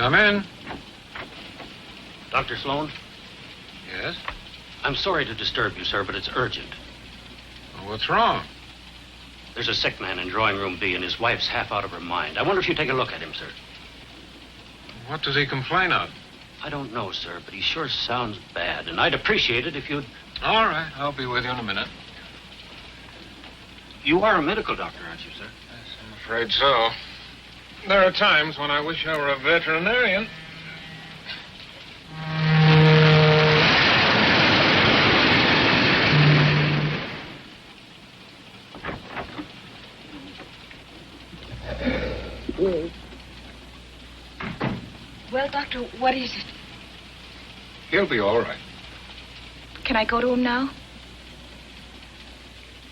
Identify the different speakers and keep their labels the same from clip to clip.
Speaker 1: Come in.
Speaker 2: Dr. Sloan?
Speaker 1: Yes?
Speaker 2: I'm sorry to disturb you, sir, but it's urgent.
Speaker 1: Well, what's wrong?
Speaker 2: There's a sick man in drawing room B, and his wife's half out of her mind. I wonder if you'd take a look at him, sir.
Speaker 1: What does he complain of?
Speaker 2: I don't know, sir, but he sure sounds bad, and I'd appreciate it if you'd...
Speaker 1: All right, I'll be with you in a minute.
Speaker 2: You are a medical doctor, aren't you, sir?
Speaker 1: Yes, I'm afraid so. There are times when I wish I were a veterinarian.
Speaker 3: Well, Doctor, what is it?
Speaker 1: He'll be all right.
Speaker 3: Can I go to him now?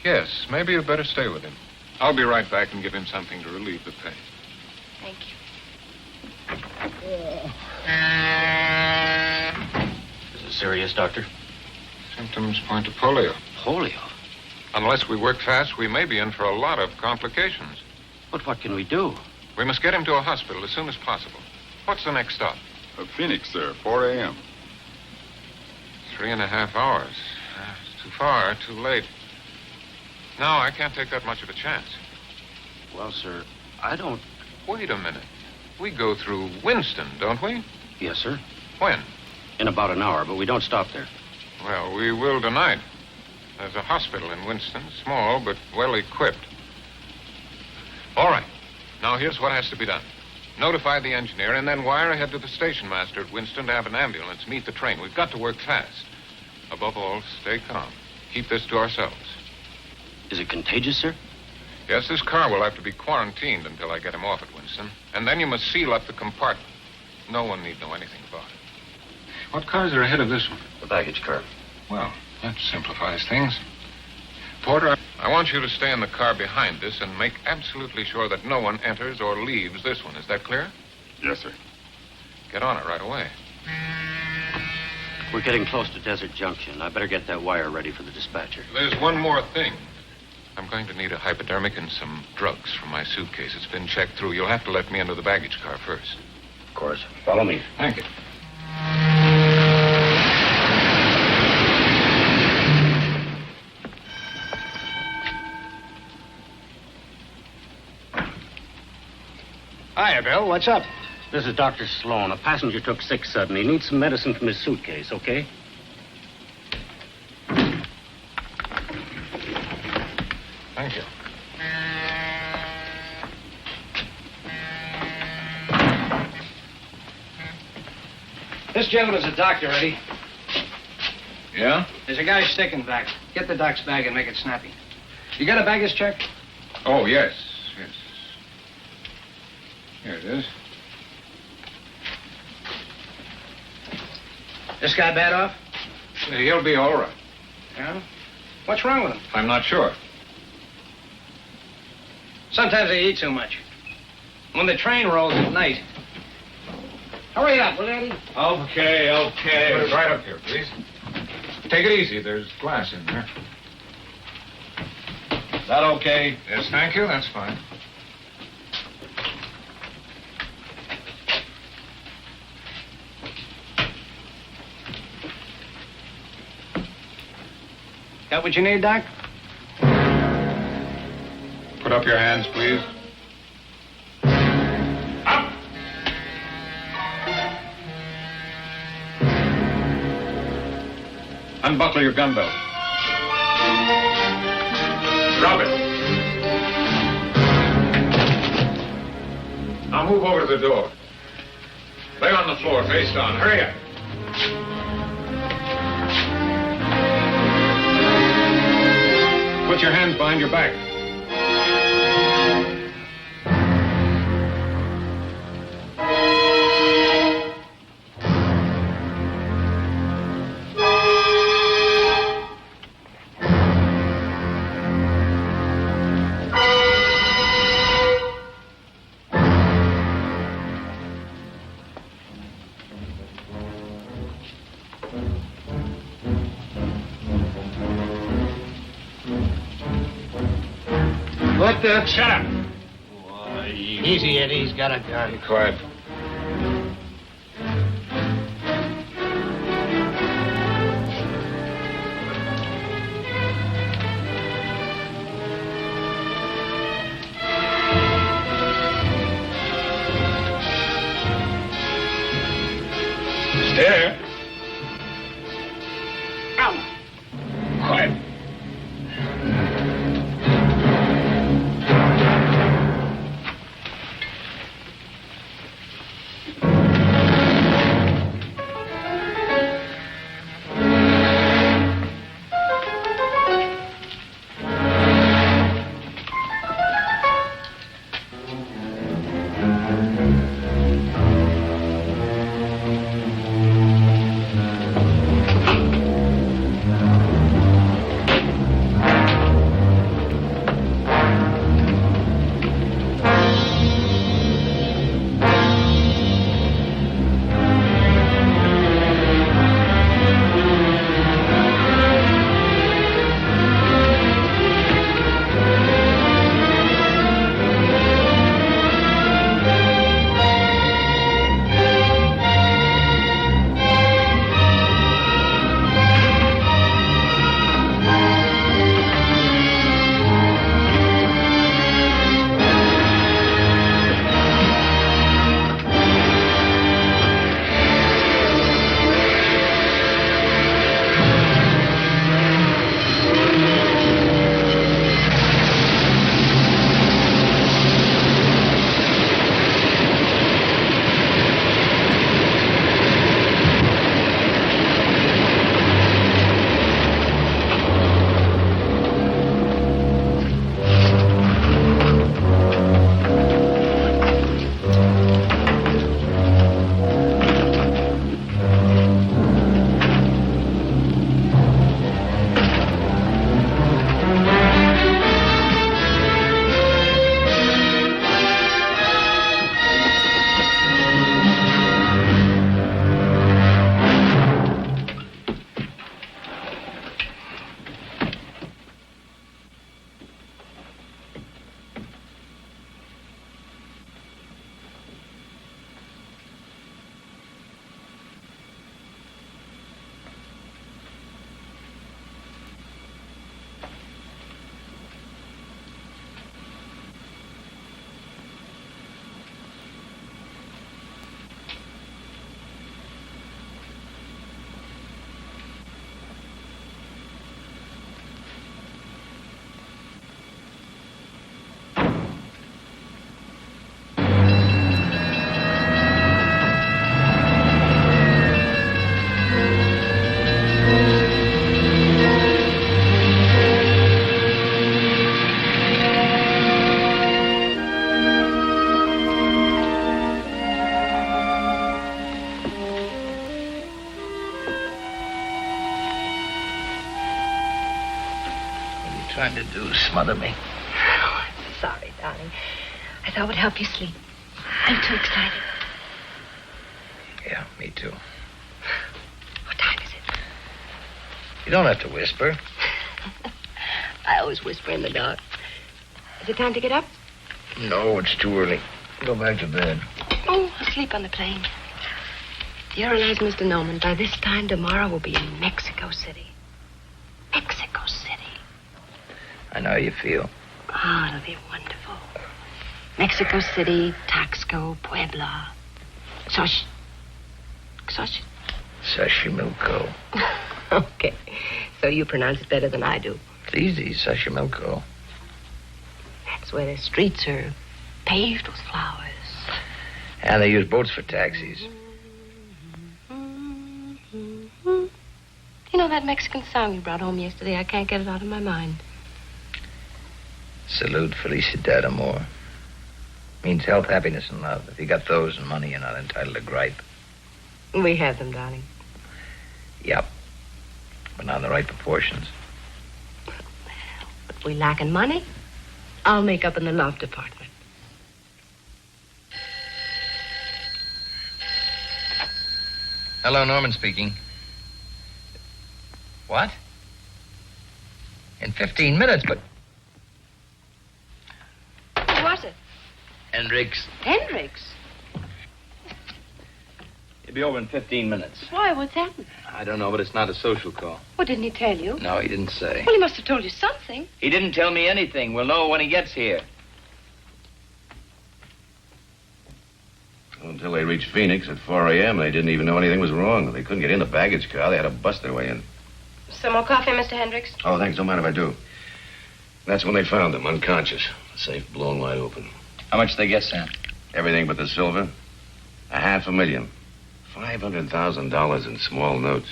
Speaker 1: Yes, maybe you'd better stay with him. I'll be right back and give him something to relieve the pain.
Speaker 3: Thank you.
Speaker 2: Is it serious, Doctor?
Speaker 1: Symptoms point to polio.
Speaker 2: Polio?
Speaker 1: Unless we work fast, we may be in for a lot of complications.
Speaker 2: But what can we do?
Speaker 1: We must get him to a hospital as soon as possible. What's the next stop?
Speaker 4: Phoenix, sir, 4 a.m.
Speaker 1: 3.5 hours. It's too far, too late. No, I can't take that much of a chance.
Speaker 2: Well, sir, I don't...
Speaker 1: Wait a minute. We go through Winston, don't we?
Speaker 2: Yes, sir.
Speaker 1: When?
Speaker 2: In about an hour, but we don't stop there.
Speaker 1: Well, we will tonight. There's a hospital in Winston, small but well equipped. All right. Now, here's what has to be done. Notify the engineer and then wire ahead to the station master at Winston to have an ambulance meet the train. We've got to work fast. Above all, stay calm. Keep this to ourselves.
Speaker 2: Is it contagious, sir?
Speaker 1: Yes, this car will have to be quarantined until I get him off at Winston. And then you must seal up the compartment. No one need know anything about it. What cars are ahead of this one?
Speaker 2: The baggage car.
Speaker 1: Well, that simplifies things. Porter, I want you to stay in the car behind this and make absolutely sure that no one enters or leaves this one. Is that clear?
Speaker 4: Yes, sir.
Speaker 1: Get on it right away.
Speaker 2: We're getting close to Desert Junction. I better get that wire ready for the dispatcher.
Speaker 1: There's one more thing. I'm going to need a hypodermic and some drugs from my suitcase. It's been checked through. You'll have to let me into the baggage car first.
Speaker 2: Of course. Follow me.
Speaker 1: Thank you.
Speaker 5: Hiya, Bill. What's up?
Speaker 2: This is Dr. Sloan. A passenger took sick suddenly. He needs some medicine from his suitcase, okay?
Speaker 1: Thank you.
Speaker 5: This gentleman's a doctor, Eddie.
Speaker 1: Yeah?
Speaker 5: There's a guy sick in back. Get the doc's bag and make it snappy. You got a baggage check?
Speaker 1: Oh, yes. Yes. Here it is.
Speaker 5: This guy bad off?
Speaker 1: He'll be all right.
Speaker 5: Yeah? What's wrong with him?
Speaker 1: I'm not sure.
Speaker 5: Sometimes they eat too much. When the train rolls at night. Hurry up, will you, Eddie?
Speaker 1: Okay. Put it right up here, please. Take it easy. There's glass in there.
Speaker 5: Is that okay?
Speaker 1: Yes, thank you. That's fine.
Speaker 5: That what you need, Doc?
Speaker 1: Put up your hands, please. Up! Unbuckle your gun belt. Drop it. Now move over to the door. Lay on the floor, face down. Hurry up. Put your hands behind your back.
Speaker 5: What the?
Speaker 1: Shut up.
Speaker 5: Why, easy, Eddie. He's got a gun.
Speaker 1: Be quiet. Stare. Out. Quiet.
Speaker 6: Trying to do smother me.
Speaker 3: Oh, I'm sorry, darling. I thought it would help you sleep. I'm too excited.
Speaker 6: Yeah, me too.
Speaker 3: What time is it?
Speaker 6: You don't have to whisper.
Speaker 3: I always whisper in the dark. Is it time to get up?
Speaker 6: No, it's too early. Go back to bed.
Speaker 3: Oh, I'll sleep on the plane. Do you realize, Mr. Norman, by this time tomorrow we'll be in Mexico City. Mexico City.
Speaker 6: I know how you feel.
Speaker 3: Oh, it'll be wonderful. Mexico City, Taxco, Puebla.
Speaker 6: Xochimilco.
Speaker 3: Okay. So you pronounce it better than I do.
Speaker 6: It's easy, Xochimilco.
Speaker 3: That's where the streets are paved with flowers.
Speaker 6: And they use boats for taxis.
Speaker 3: You know that Mexican song you brought home yesterday? I can't get it out of my mind.
Speaker 6: Salute Felicia Farr. Means health, happiness, and love. If you got those and money, you're not entitled to gripe.
Speaker 3: We have them, darling.
Speaker 6: Yep. But not in the right proportions.
Speaker 3: If we lack in money, I'll make up in the love department.
Speaker 6: Hello, Norman speaking. What? In 15 minutes, but...
Speaker 3: Who was it?
Speaker 6: Hendricks.
Speaker 3: Hendricks?
Speaker 7: He'll be over in 15 minutes.
Speaker 3: Why? What's happened?
Speaker 7: I don't know, but it's not a social call.
Speaker 3: Well, didn't he tell you?
Speaker 6: No, he didn't say.
Speaker 3: Well, he must have told you something.
Speaker 7: He didn't tell me anything. We'll know when he gets here.
Speaker 8: Until they reached Phoenix at 4 a.m., they didn't even know anything was wrong. They couldn't get in the baggage car. They had to bust their way in.
Speaker 3: Some more coffee, Mr. Hendricks?
Speaker 8: Oh, thanks. Don't mind if I do. That's when they found them, unconscious. The safe blown wide open.
Speaker 7: How much did they get, Sam?
Speaker 8: Everything but the silver. $500,000. $500,000 in small notes.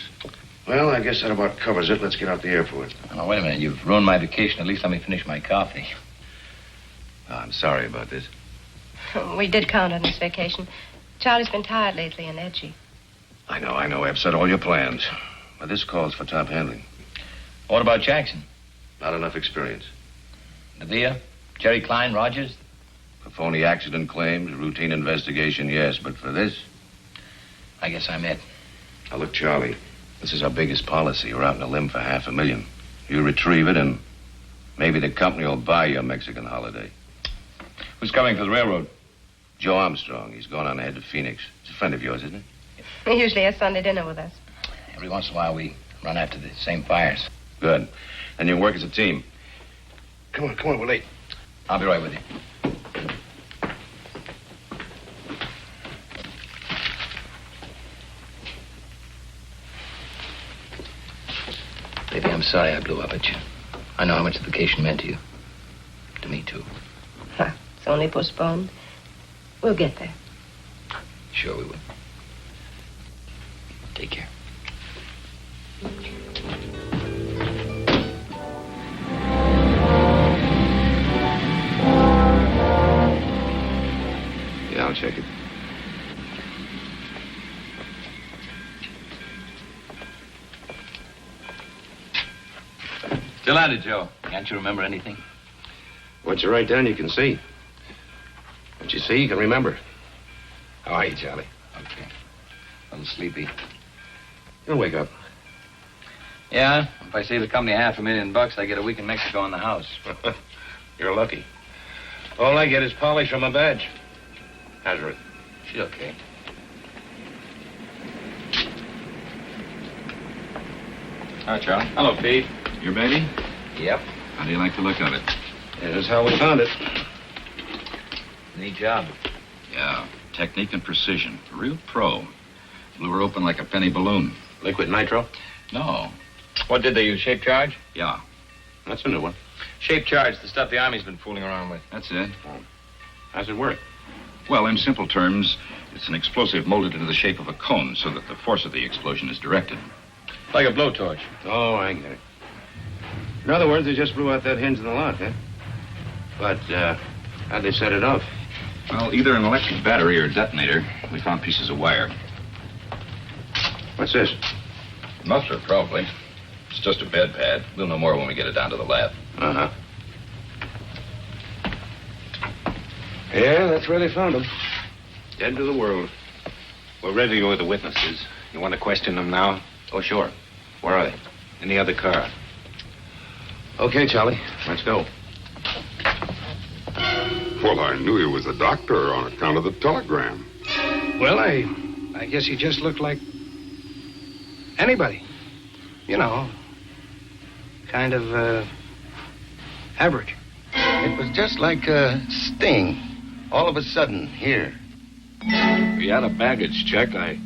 Speaker 8: Well, I guess that about covers it. Let's get out the airport.
Speaker 7: Oh, wait a minute. You've ruined my vacation. At least let me finish my coffee.
Speaker 8: Oh, I'm sorry about this.
Speaker 3: We did count on this vacation. Charlie's been tired lately and edgy.
Speaker 8: I know. I've upset all your plans. But this calls for top handling.
Speaker 7: What about Jackson?
Speaker 8: Not enough experience.
Speaker 7: Nadia? Jerry Klein? Rogers?
Speaker 8: For phony accident claims, routine investigation, yes. But for this?
Speaker 7: I guess I'm it.
Speaker 8: Now, look, Charlie, this is our biggest policy. We're out on a limb for $500,000. You retrieve it, and maybe the company will buy you a Mexican holiday.
Speaker 7: Who's coming for the railroad?
Speaker 8: Joe Armstrong. He's going on ahead to Phoenix. He's a friend of yours, isn't he?
Speaker 3: He usually has Sunday dinner with us.
Speaker 7: Every once in a while, we run after the same fires.
Speaker 8: Good. And you work as a team. Come on, we're late.
Speaker 7: I'll be right with you. Baby, I'm sorry I blew up at you. I know how much the vacation meant to you. To me, too.
Speaker 3: It's only postponed. We'll get there.
Speaker 7: Sure we will. Take care.
Speaker 8: Yeah, I'll check it.
Speaker 7: Still at it, Joe. Can't you remember anything?
Speaker 8: What you write down, you can see. What you see, you can remember. How are you, Charlie?
Speaker 7: Okay. A little sleepy.
Speaker 8: You'll wake up.
Speaker 7: Yeah, if I save the company $500,000, I get a week in Mexico in the house.
Speaker 8: You're lucky. All I get is polish from my badge. How's Ruth?
Speaker 7: She's okay. Hi, Charlie. Hello, Pete.
Speaker 8: Your baby?
Speaker 7: Yep.
Speaker 8: How do you like the look of it? Yeah, that's how we found it.
Speaker 7: Neat job.
Speaker 9: Yeah, technique and precision. A real pro. Blew her open like a penny balloon.
Speaker 8: Liquid nitro?
Speaker 9: No.
Speaker 7: What did they use, shape charge?
Speaker 9: Yeah,
Speaker 8: That's a new one.
Speaker 7: Shape charge, the stuff the Army's been fooling around with.
Speaker 9: that's it.
Speaker 8: How's it work?
Speaker 9: Well, in simple terms, it's an explosive molded into the shape of a cone so that the force of the explosion is directed.
Speaker 7: Like a blowtorch.
Speaker 8: Oh, I get it. In other words, they just blew out that hinge in the lock, huh? But, how'd they set it off?
Speaker 9: Well, either an electric battery or a detonator. We found pieces of wire.
Speaker 8: What's this?
Speaker 9: Muffler, probably. It's just a bed pad. We'll know more when we get it down to the lab.
Speaker 8: Uh-huh. Yeah, that's where they found him. Dead to the world.
Speaker 1: We're ready to go with the witnesses. You want to question them now?
Speaker 8: Oh, sure. Where are they?
Speaker 1: In the other car.
Speaker 8: Okay, Charlie. Let's go.
Speaker 4: Well, I knew he was a doctor on account of the telegram.
Speaker 5: Well, I guess he just looked like anybody. You know, kind of
Speaker 2: Average.
Speaker 8: It was just like a sting. All of a sudden, here.
Speaker 10: We had a baggage check. I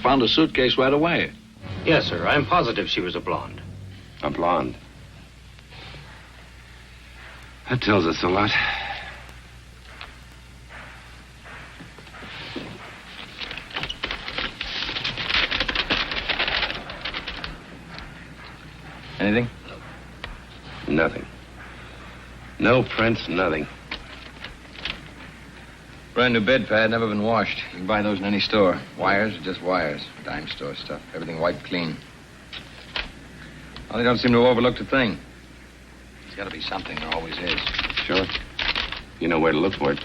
Speaker 10: found a suitcase right away.
Speaker 2: Yes, sir. I'm positive she was a blonde.
Speaker 8: A blonde. That tells us a lot.
Speaker 7: Anything?
Speaker 8: Nothing. No prints, nothing.
Speaker 7: Brand new bed pad, never been washed. You can buy those in any store. Wires are just wires. Dime store stuff. Everything wiped clean. Well, they don't seem to have overlooked a thing. There's got to be something. There always is.
Speaker 8: Sure. You know where to look for it.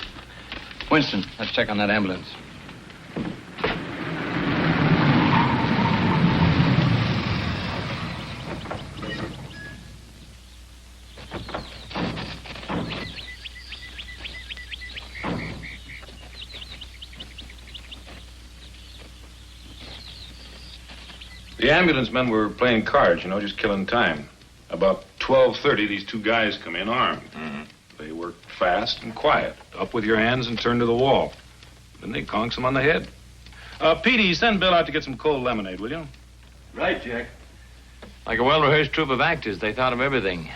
Speaker 7: Winston, let's check on that ambulance.
Speaker 11: The ambulance men were playing cards, just killing time. About 12:30, these two guys come in armed.
Speaker 9: Mm-hmm.
Speaker 11: They work fast and quiet. Up with your hands and turn to the wall. Then they conks them on the head. Petey, send Bill out to get some cold lemonade, will you?
Speaker 7: Right, Jack. Like a well-rehearsed troupe of actors, they thought of everything.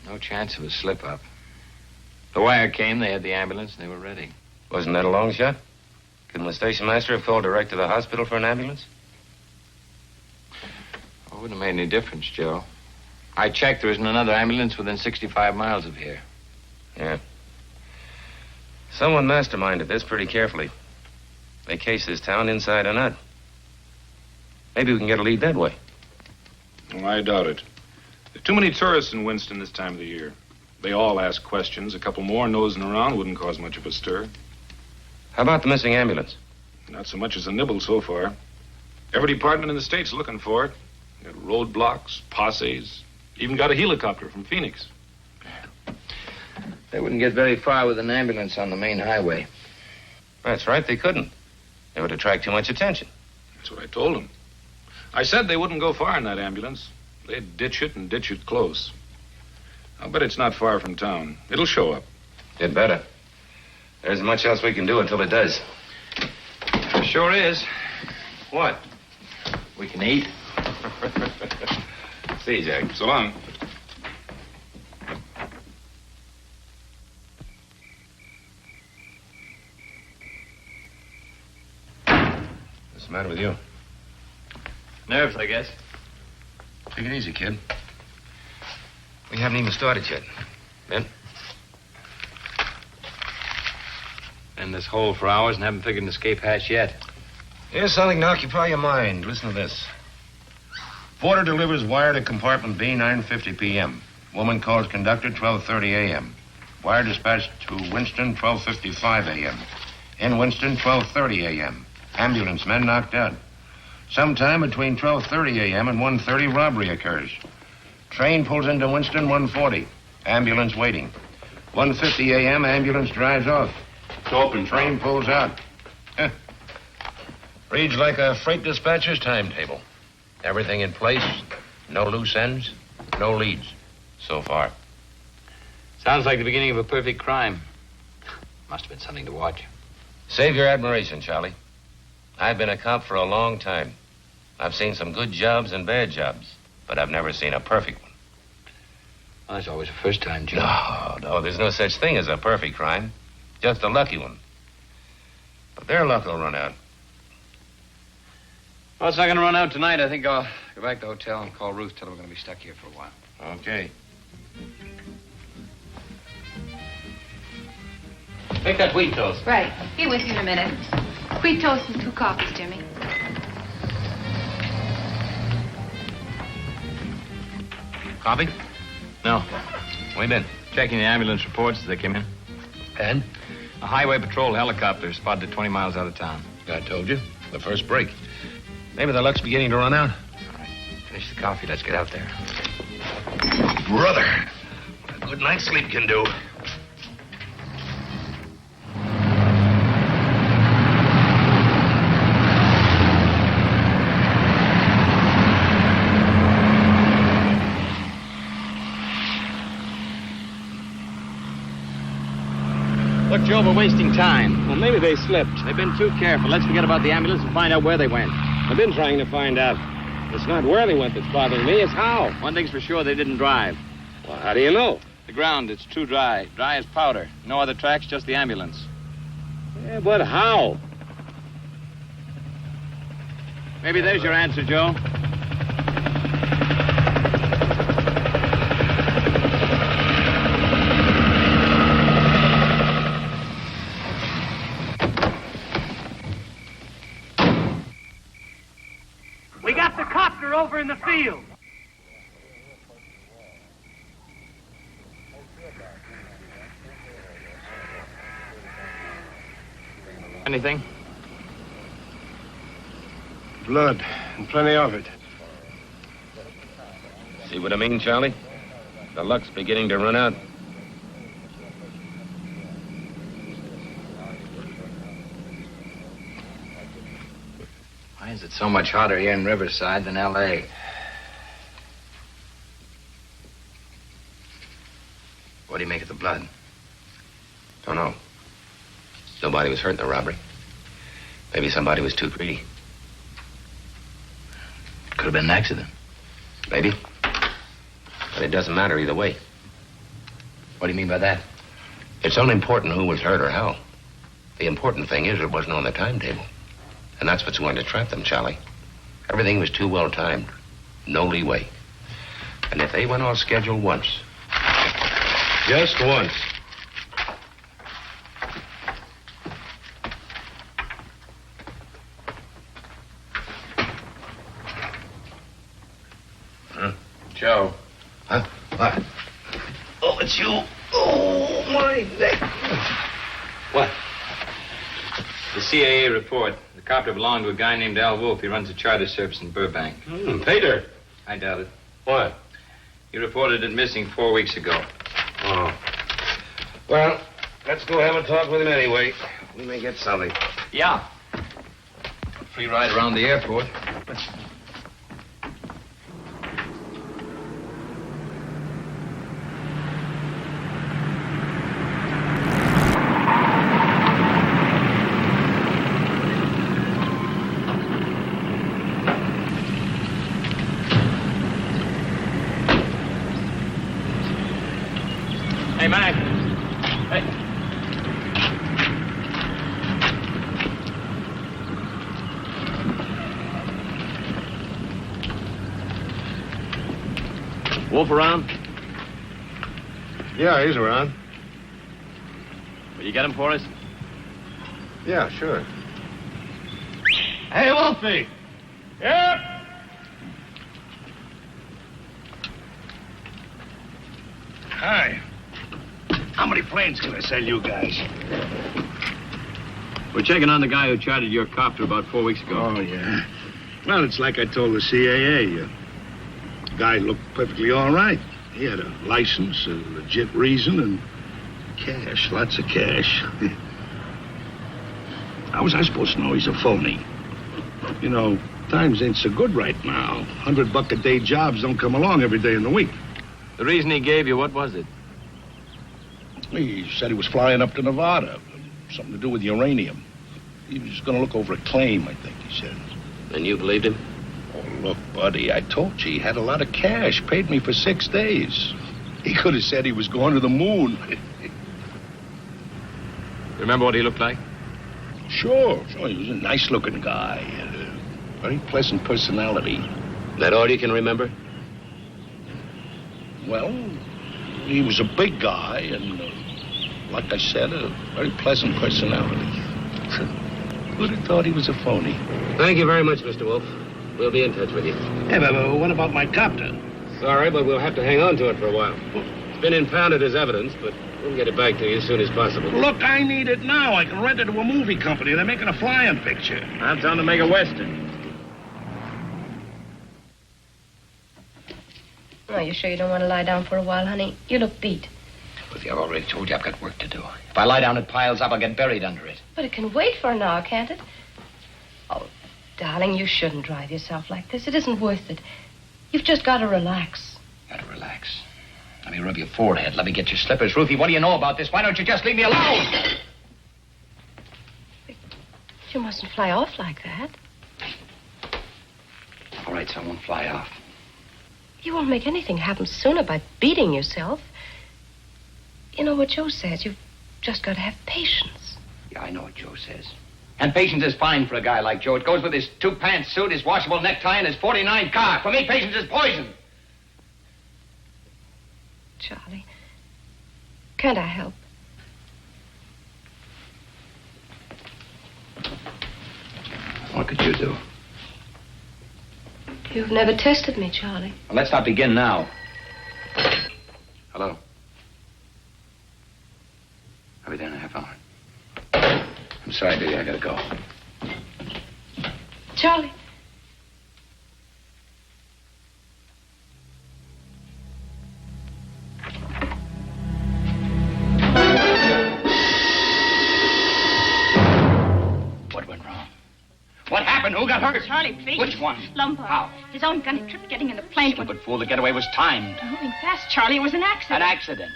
Speaker 7: No chance of a slip-up. The wire came, they had the ambulance, and they were ready.
Speaker 8: Wasn't that a long shot? Couldn't the station master have called direct to the hospital for an ambulance?
Speaker 7: It wouldn't have made any difference, Joe. I checked. There isn't another ambulance within 65 miles of here.
Speaker 8: Yeah. Someone masterminded this pretty carefully. They case this town inside and out. Maybe we can get a lead that way.
Speaker 11: Well, I doubt it. There are too many tourists in Winston this time of the year. They all ask questions. A couple more nosing around wouldn't cause much of a stir.
Speaker 8: How about the missing ambulance?
Speaker 11: Not so much as a nibble so far. Every department in the state's looking for it. Got roadblocks, posses, even got a helicopter from Phoenix.
Speaker 7: They wouldn't get very far with an ambulance on the main highway.
Speaker 8: That's right, they couldn't. It would attract too much attention.
Speaker 11: That's what I told them. I said they wouldn't go far in that ambulance. They'd ditch it and ditch it close. I'll bet it's not far from town. It'll show up.
Speaker 8: It better. There isn't much else we can do until it does.
Speaker 7: Sure is.
Speaker 8: What?
Speaker 7: We can eat.
Speaker 8: See you, Jack.
Speaker 11: So long.
Speaker 8: What's the matter with you?
Speaker 7: Nerves, I guess.
Speaker 8: Take it easy, kid. We haven't even started yet. Ben?
Speaker 7: In this hole for hours and haven't figured an escape hatch yet.
Speaker 8: Here's something to occupy your mind. Listen to this. Porter delivers wire to compartment B, 9:50 p.m. Woman calls conductor, 12:30 a.m. Wire dispatched to Winston, 12:55 a.m. In Winston, 12:30 a.m. Ambulance men knocked out. Sometime between 12:30 a.m. and 1:30, robbery occurs. Train pulls into Winston, 1:40. Ambulance waiting. 1:50 a.m., ambulance drives off.
Speaker 11: It's open.
Speaker 8: Train pulls out. Reads like a freight dispatcher's timetable. Everything in place, no loose ends, no leads. So far.
Speaker 7: Sounds like the beginning of a perfect crime. Must have been something to watch.
Speaker 8: Save your admiration, Charlie. I've been a cop for a long time. I've seen some good jobs and bad jobs, but I've never seen a perfect one.
Speaker 7: Well, that's always a first time, Joe.
Speaker 8: No, there's no such thing as a perfect crime. Just a lucky one. But their luck will run out.
Speaker 7: Well, it's not going to run out tonight. I think I'll go back to the hotel and call Ruth, tell her we're going to be stuck here for a while.
Speaker 8: Okay.
Speaker 2: Make that wheat toast.
Speaker 12: Right. Be with you in a minute. Wheat toast and 2 coffees, Jimmy.
Speaker 8: Coffee?
Speaker 7: No.
Speaker 8: Where you been?
Speaker 7: Checking the ambulance reports as they came in.
Speaker 8: And?
Speaker 7: A highway patrol helicopter spotted 20 miles out of town.
Speaker 8: I told you. The first break. Maybe the luck's beginning to run out.
Speaker 7: All right. Finish the coffee. Let's get out there.
Speaker 8: Brother, what a good night's sleep can do.
Speaker 13: Joe, we're wasting time.
Speaker 14: Well, maybe they slipped.
Speaker 13: They've been too careful. Let's forget about the ambulance and find out where they went.
Speaker 14: I've been trying to find out. It's not where they went that's bothering me, it's how.
Speaker 13: One thing's for sure, they didn't drive.
Speaker 14: Well, how do you know?
Speaker 13: The ground, it's too dry. Dry as powder. No other tracks, just the ambulance.
Speaker 14: Yeah, but how?
Speaker 13: Maybe there's your answer, Joe.
Speaker 15: We got the copter over in the field.
Speaker 13: Anything?
Speaker 14: Blood, and plenty of it.
Speaker 7: See what I mean, Charlie? The luck's beginning to run out.
Speaker 6: Why is it so much hotter here in Riverside than L.A.? What do you make of the blood?
Speaker 16: Don't know. Nobody was hurt in the robbery. Maybe somebody was too greedy.
Speaker 6: Could have been an accident.
Speaker 16: Maybe. But it doesn't matter either way.
Speaker 6: What do you mean by that?
Speaker 16: It's unimportant who was hurt or how. The important thing is it wasn't on the timetable. And that's what's going to trap them, Charlie. Everything was too well timed. No leeway. And if they went off schedule once...
Speaker 8: Just once.
Speaker 16: Joe. Huh? What?
Speaker 8: Oh, it's you. Oh, my neck.
Speaker 13: What? The CAA report. The copter belonged to a guy named Al Wolf. He runs a charter service in Burbank.
Speaker 8: Peter.
Speaker 13: I doubt it.
Speaker 8: What?
Speaker 13: He reported it missing 4 weeks ago.
Speaker 8: Oh. Well, let's go have a talk with him anyway. We may get something.
Speaker 13: Yeah.
Speaker 7: Free ride around the airport.
Speaker 13: Hey, Mac. Hey. Wolf around?
Speaker 8: Yeah, he's around.
Speaker 13: Will you get him for us?
Speaker 8: Yeah, sure.
Speaker 15: Hey, Wolfie. Yep.
Speaker 17: Hi. How many planes can I sell you guys?
Speaker 13: We're checking on the guy who chartered your copter about 4 weeks ago.
Speaker 17: Oh, yeah. Well, it's like I told the CAA. The guy looked perfectly all right. He had a license, a legit reason, and cash, lots of cash. How was I supposed to know he's a phony? You know, times ain't so good right now. $100-a-day jobs don't come along every day in the week.
Speaker 13: The reason he gave you, what was it?
Speaker 17: He said he was flying up to Nevada. Something to do with uranium. He was going to look over a claim, I think he said.
Speaker 16: And you believed him?
Speaker 17: Oh, look, buddy, I told you he had a lot of cash. Paid me for 6 days. He could have said he was going to the moon.
Speaker 13: Remember what he looked like?
Speaker 17: Sure. He was a nice-looking guy. Had a very pleasant personality.
Speaker 16: That all you can remember?
Speaker 17: Well, he was a big guy and, like I said, a very pleasant personality. Who'd have thought he was a phony?
Speaker 16: Thank you very much, Mr. Wolf. We'll be in touch with you.
Speaker 17: Hey, but what about my copter?
Speaker 16: Sorry, but we'll have to hang on to it for a while. It's been impounded as evidence, but we'll get it back to you as soon as possible.
Speaker 17: Look, I need it now. I can rent it to a movie company. They're making a flying picture.
Speaker 13: I'm trying to make a Western.
Speaker 3: Oh, you sure you don't want to lie down for a while, honey? You look beat.
Speaker 6: Ruthie, I've already told you I've got work to do. If I lie down, it piles up. I'll get buried under it.
Speaker 3: But it can wait for an hour, can't it? Oh, darling, you shouldn't drive yourself like this. It isn't worth it. You've just got to relax.
Speaker 6: Got to relax. Let me rub your forehead. Let me get your slippers. Ruthie, what do you know about this? Why don't you just leave me alone?
Speaker 3: You mustn't fly off like that.
Speaker 6: All right, so I won't fly off.
Speaker 3: You won't make anything happen sooner by beating yourself. You know what Joe says. You've just got to have patience.
Speaker 6: Yeah, I know what Joe says. And patience is fine for a guy like Joe. It goes with his 2-pants suit, his washable necktie, and his 49 car. For me, patience is poison.
Speaker 3: Charlie, can't I help?
Speaker 6: What could you do?
Speaker 3: You've never tested me, Charlie.
Speaker 6: Well, let's not begin now. Hello. I'll be there in a half hour. I'm sorry, baby. I gotta go.
Speaker 3: Charlie.
Speaker 6: What went wrong? What happened? Who got hurt?
Speaker 12: Charlie, please.
Speaker 6: Which one?
Speaker 12: Lombard.
Speaker 6: How?
Speaker 12: His own gun tripped getting in the plane.
Speaker 6: Stupid fool, the getaway was timed.
Speaker 12: Moving fast, Charlie. It was an accident.
Speaker 6: An accident.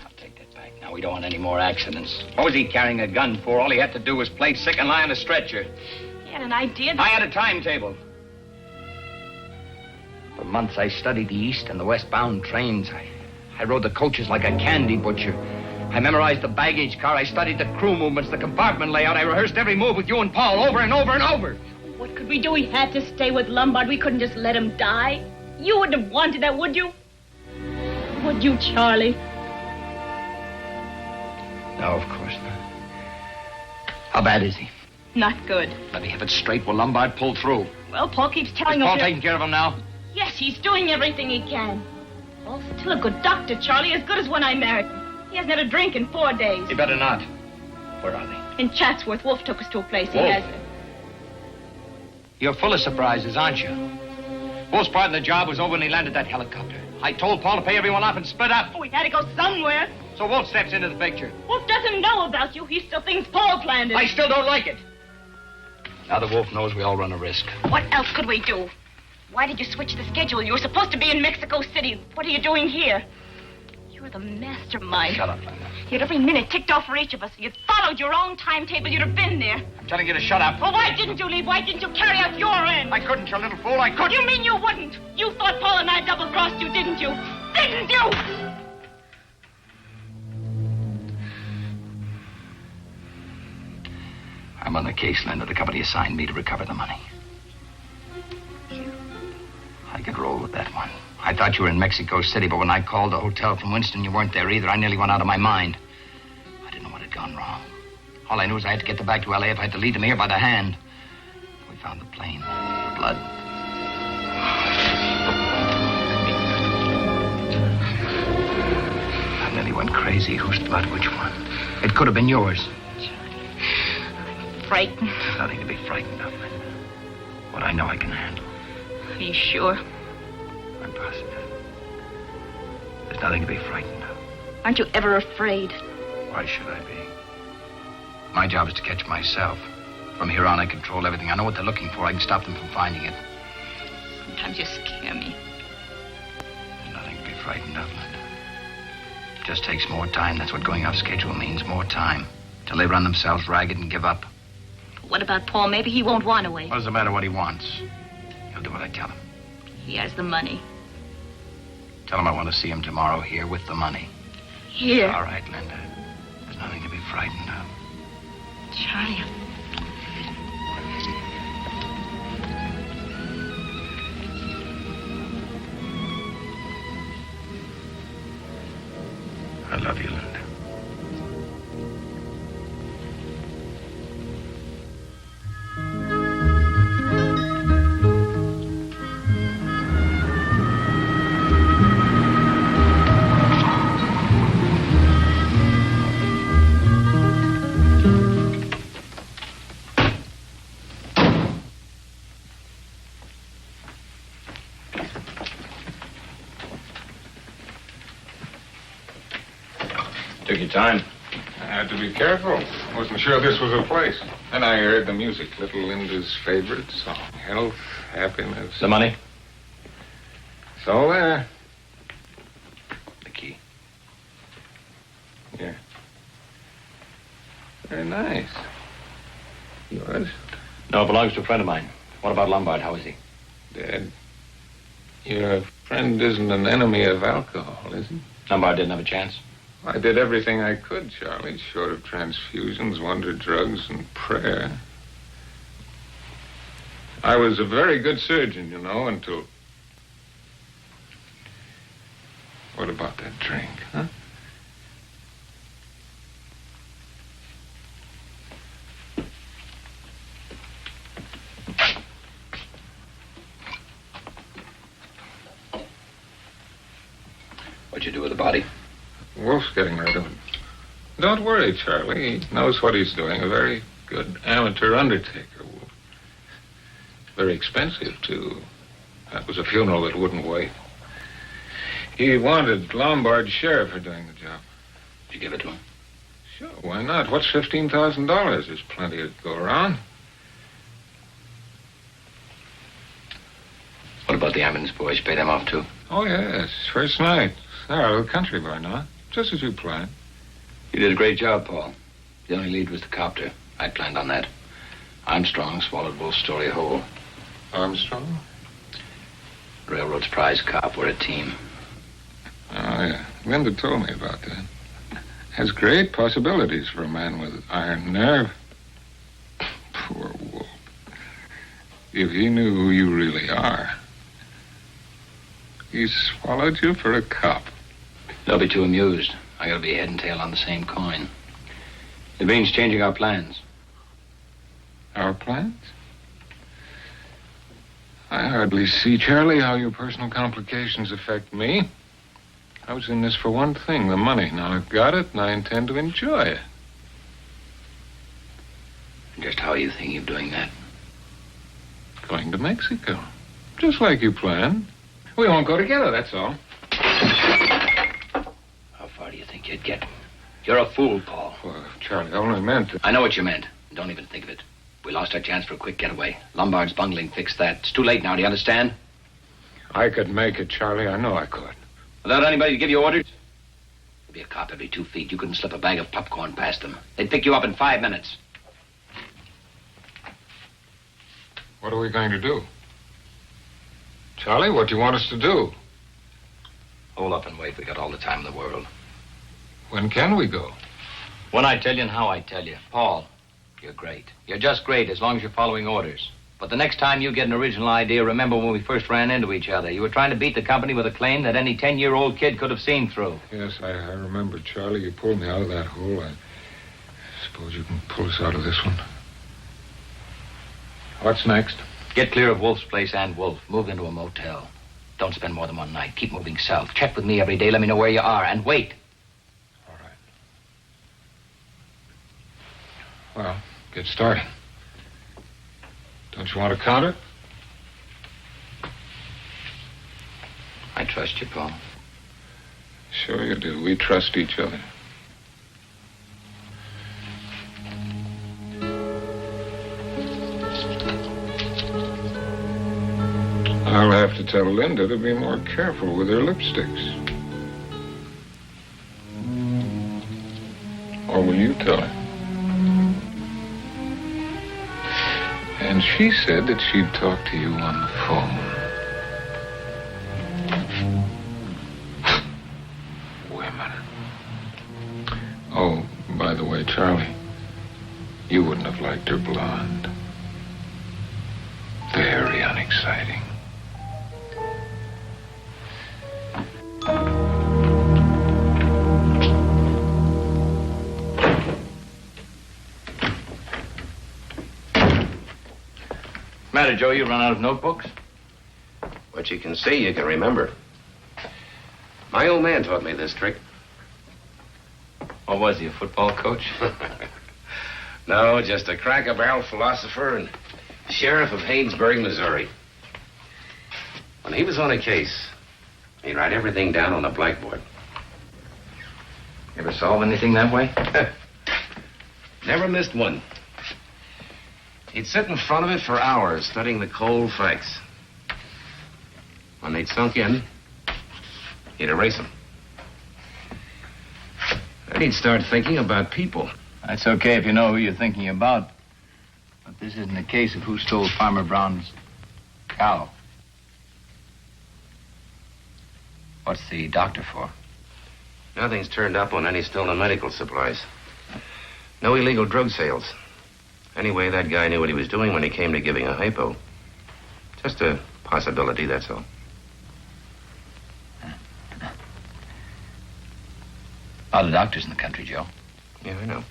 Speaker 6: I'll take that back. Now, we don't want any more accidents. What was he carrying a gun for? All he had to do was play sick and lie on a stretcher.
Speaker 12: He had an idea
Speaker 6: I had a timetable. For months, I studied the east and the westbound trains. I rode the coaches like a candy butcher. I memorized the baggage car. I studied the crew movements, the compartment layout. I rehearsed every move with you and Paul over and over and over.
Speaker 12: What could we do? We had to stay with Lombard. We couldn't just let him die. You wouldn't have wanted that, would you? Would you, Charlie?
Speaker 6: No, of course not. How bad is he?
Speaker 12: Not good.
Speaker 6: Let me have it straight. Will Lombard pull through?
Speaker 12: Well, Paul keeps telling
Speaker 6: Is
Speaker 12: us...
Speaker 6: Paul taking care of him now?
Speaker 12: Yes, he's doing everything he can. Paul's still a good doctor, Charlie, as good as when I married him. He hasn't had a drink in 4 days.
Speaker 6: He better not. Where are they?
Speaker 12: In Chatsworth, Wolf took us to a place he
Speaker 6: Wolf?
Speaker 12: has.
Speaker 6: You're full of surprises, aren't you? Wolf's part of the job was over when he landed that helicopter. I told Paul to pay everyone off and split up.
Speaker 12: Oh, we had to go somewhere.
Speaker 6: So Wolf steps into the picture.
Speaker 12: Wolf doesn't know about you. He still thinks Paul planned it.
Speaker 6: I still don't like it. Now that Wolf knows, we all run a risk.
Speaker 12: What else could we do? Why did you switch the schedule? You were supposed to be in Mexico City. What are you doing here? You're the mastermind.
Speaker 6: Shut up, Linda.
Speaker 12: You'd every minute ticked off for each of us. You'd followed your own timetable. You'd have been there.
Speaker 6: I'm telling you to shut up.
Speaker 12: Well, why didn't you leave? Why didn't you carry out your end?
Speaker 6: I couldn't, you little fool. I couldn't.
Speaker 12: You mean you wouldn't? You thought Paul and I double-crossed you, didn't you? Didn't you?
Speaker 6: I'm on the case, Linda. The company assigned me to recover the money. I could roll with that one. I thought you were in Mexico City, but when I called the hotel from Winston, you weren't there either. I nearly went out of my mind. I didn't know what had gone wrong. All I knew was I had to get them back to L.A. if I had to lead them here by the hand. We found the plane. The blood. I nearly went crazy. Whose blood? Which one? It could have been yours.
Speaker 12: I'm frightened.
Speaker 6: There's nothing to be frightened of, Linda. What I know I can handle.
Speaker 12: Are you sure?
Speaker 6: I'm positive. There's nothing to be frightened of.
Speaker 12: Aren't you ever afraid?
Speaker 6: Why should I be? My job is to catch myself. From here on, I control everything. I know what they're looking for. I can stop them from finding it.
Speaker 12: Sometimes you scare me.
Speaker 6: There's nothing to be frightened of, Linda. It just takes more time. That's what going off schedule means. More time. Till they run themselves ragged and give up.
Speaker 12: What about Paul? Maybe he won't want to wait.
Speaker 6: What does it matter what he wants? He'll do what I tell him.
Speaker 12: He has the money.
Speaker 6: Tell him I want to see him tomorrow here with the money.
Speaker 12: Here?
Speaker 6: All right, Linda. There's nothing to be frightened of.
Speaker 12: Charlie.
Speaker 6: I love you, Linda.
Speaker 11: Took your time.
Speaker 1: I had to be careful. Wasn't sure this was a place. Then I heard the music, little Linda's favorite song. Health, happiness.
Speaker 11: The money?
Speaker 1: It's all there.
Speaker 6: The key.
Speaker 1: Yeah. Very nice. Yours?
Speaker 2: No, it belongs to a friend of mine. What about Lombard? How is he?
Speaker 1: Dead. Your friend isn't an enemy of alcohol, is he?
Speaker 2: Lombard didn't have a chance.
Speaker 1: I did everything I could, Charlie, short of transfusions, wonder drugs, and prayer. I was a very good surgeon, you know, until... What about that drink, huh?
Speaker 6: What'd you do with the body?
Speaker 1: Wolf's getting rid of it. Don't worry, Charlie. He knows what he's doing. A very good amateur undertaker, Wolf. Very expensive, too. That was a funeral that wouldn't wait. He wanted Lombard's share for doing the job.
Speaker 6: Did you give it to him?
Speaker 1: Sure, why not? What's $15,000? There's plenty to go around.
Speaker 6: What about the ambulance boys? You paid them off, too?
Speaker 1: Oh, yes. First night. They're out of the country by now. Just as you planned.
Speaker 6: You did a great job, Paul. The only lead was the copter. I planned on that. Armstrong swallowed Wolf's story whole.
Speaker 1: Armstrong?
Speaker 6: Railroad's prize cop. We're a team.
Speaker 1: Oh, yeah. Linda told me about that. Has great possibilities for a man with iron nerve. Poor Wolf. If he knew who you really are. He swallowed you for a cop.
Speaker 6: They'll be too amused. I gotta be head and tail on the same coin. It means changing our plans.
Speaker 1: Our plans? I hardly see, Charlie, how your personal complications affect me. I was in this for one thing, the money. Now I've got it, and I intend to enjoy it.
Speaker 6: Just how are you thinking of doing that?
Speaker 1: Going to Mexico. Just like you planned. We won't go together, that's all.
Speaker 6: How far do you think you'd get? You're a fool, Paul.
Speaker 1: Well, Charlie, I only meant to...
Speaker 6: I know what you meant. Don't even think of it. We lost our chance for a quick getaway. Lombard's bungling fixed that. It's too late now, do you understand?
Speaker 1: I could make it, Charlie. I know I could.
Speaker 6: Without anybody to give you orders? There'd be a cop every 2 feet. You couldn't slip a bag of popcorn past them. They'd pick you up in 5 minutes.
Speaker 1: What are we going to do? Charlie, what do you want us to do?
Speaker 6: Hold up and wait. We got all the time in the world.
Speaker 1: When can we go?
Speaker 6: When I tell you and how I tell you. Paul, you're great. You're just great as long as you're following orders. But the next time you get an original idea, remember when we first ran into each other. You were trying to beat the company with a claim that any 10-year-old kid could have seen through.
Speaker 1: Yes, I remember, Charlie. You pulled me out of that hole. I suppose you can pull us out of this one. What's next?
Speaker 6: Get clear of Wolf's place and Wolf. Move into a motel. Don't spend more than one night. Keep moving south. Check with me every day. Let me know where you are. And wait.
Speaker 1: All right. Well, get started. Don't you want to count it?
Speaker 6: I trust you, Paul.
Speaker 1: Sure you do. We trust each other. I'll have to tell Linda to be more careful with her lipsticks. Or will you tell her? And she said that she'd talk to you on the phone. Women. Oh, by the way, Charlie, you wouldn't have liked her blonde. Very unexciting.
Speaker 6: Matter, Joe, you run out of notebooks?
Speaker 16: What you can see, you can remember. My old man taught me this trick.
Speaker 6: What was he, a football coach?
Speaker 16: No, just a cracker-barrel philosopher and sheriff of Haynesburg, Missouri. When he was on a case, he'd write everything down on a blackboard.
Speaker 6: Ever solve anything that way?
Speaker 16: Never missed one. He'd sit in front of it for hours, studying the cold facts. When they'd sunk in, he'd erase them. Then he'd start thinking about people.
Speaker 6: That's okay if you know who you're thinking about. But this isn't a case of who stole Farmer Brown's cow. What's the doctor for?
Speaker 16: Nothing's turned up on any stolen medical supplies. No illegal drug sales. Anyway, that guy knew what he was doing when he came to giving a hypo. Just a possibility, that's all.
Speaker 6: A lot of doctors in the country, Joe.
Speaker 16: Yeah, I know.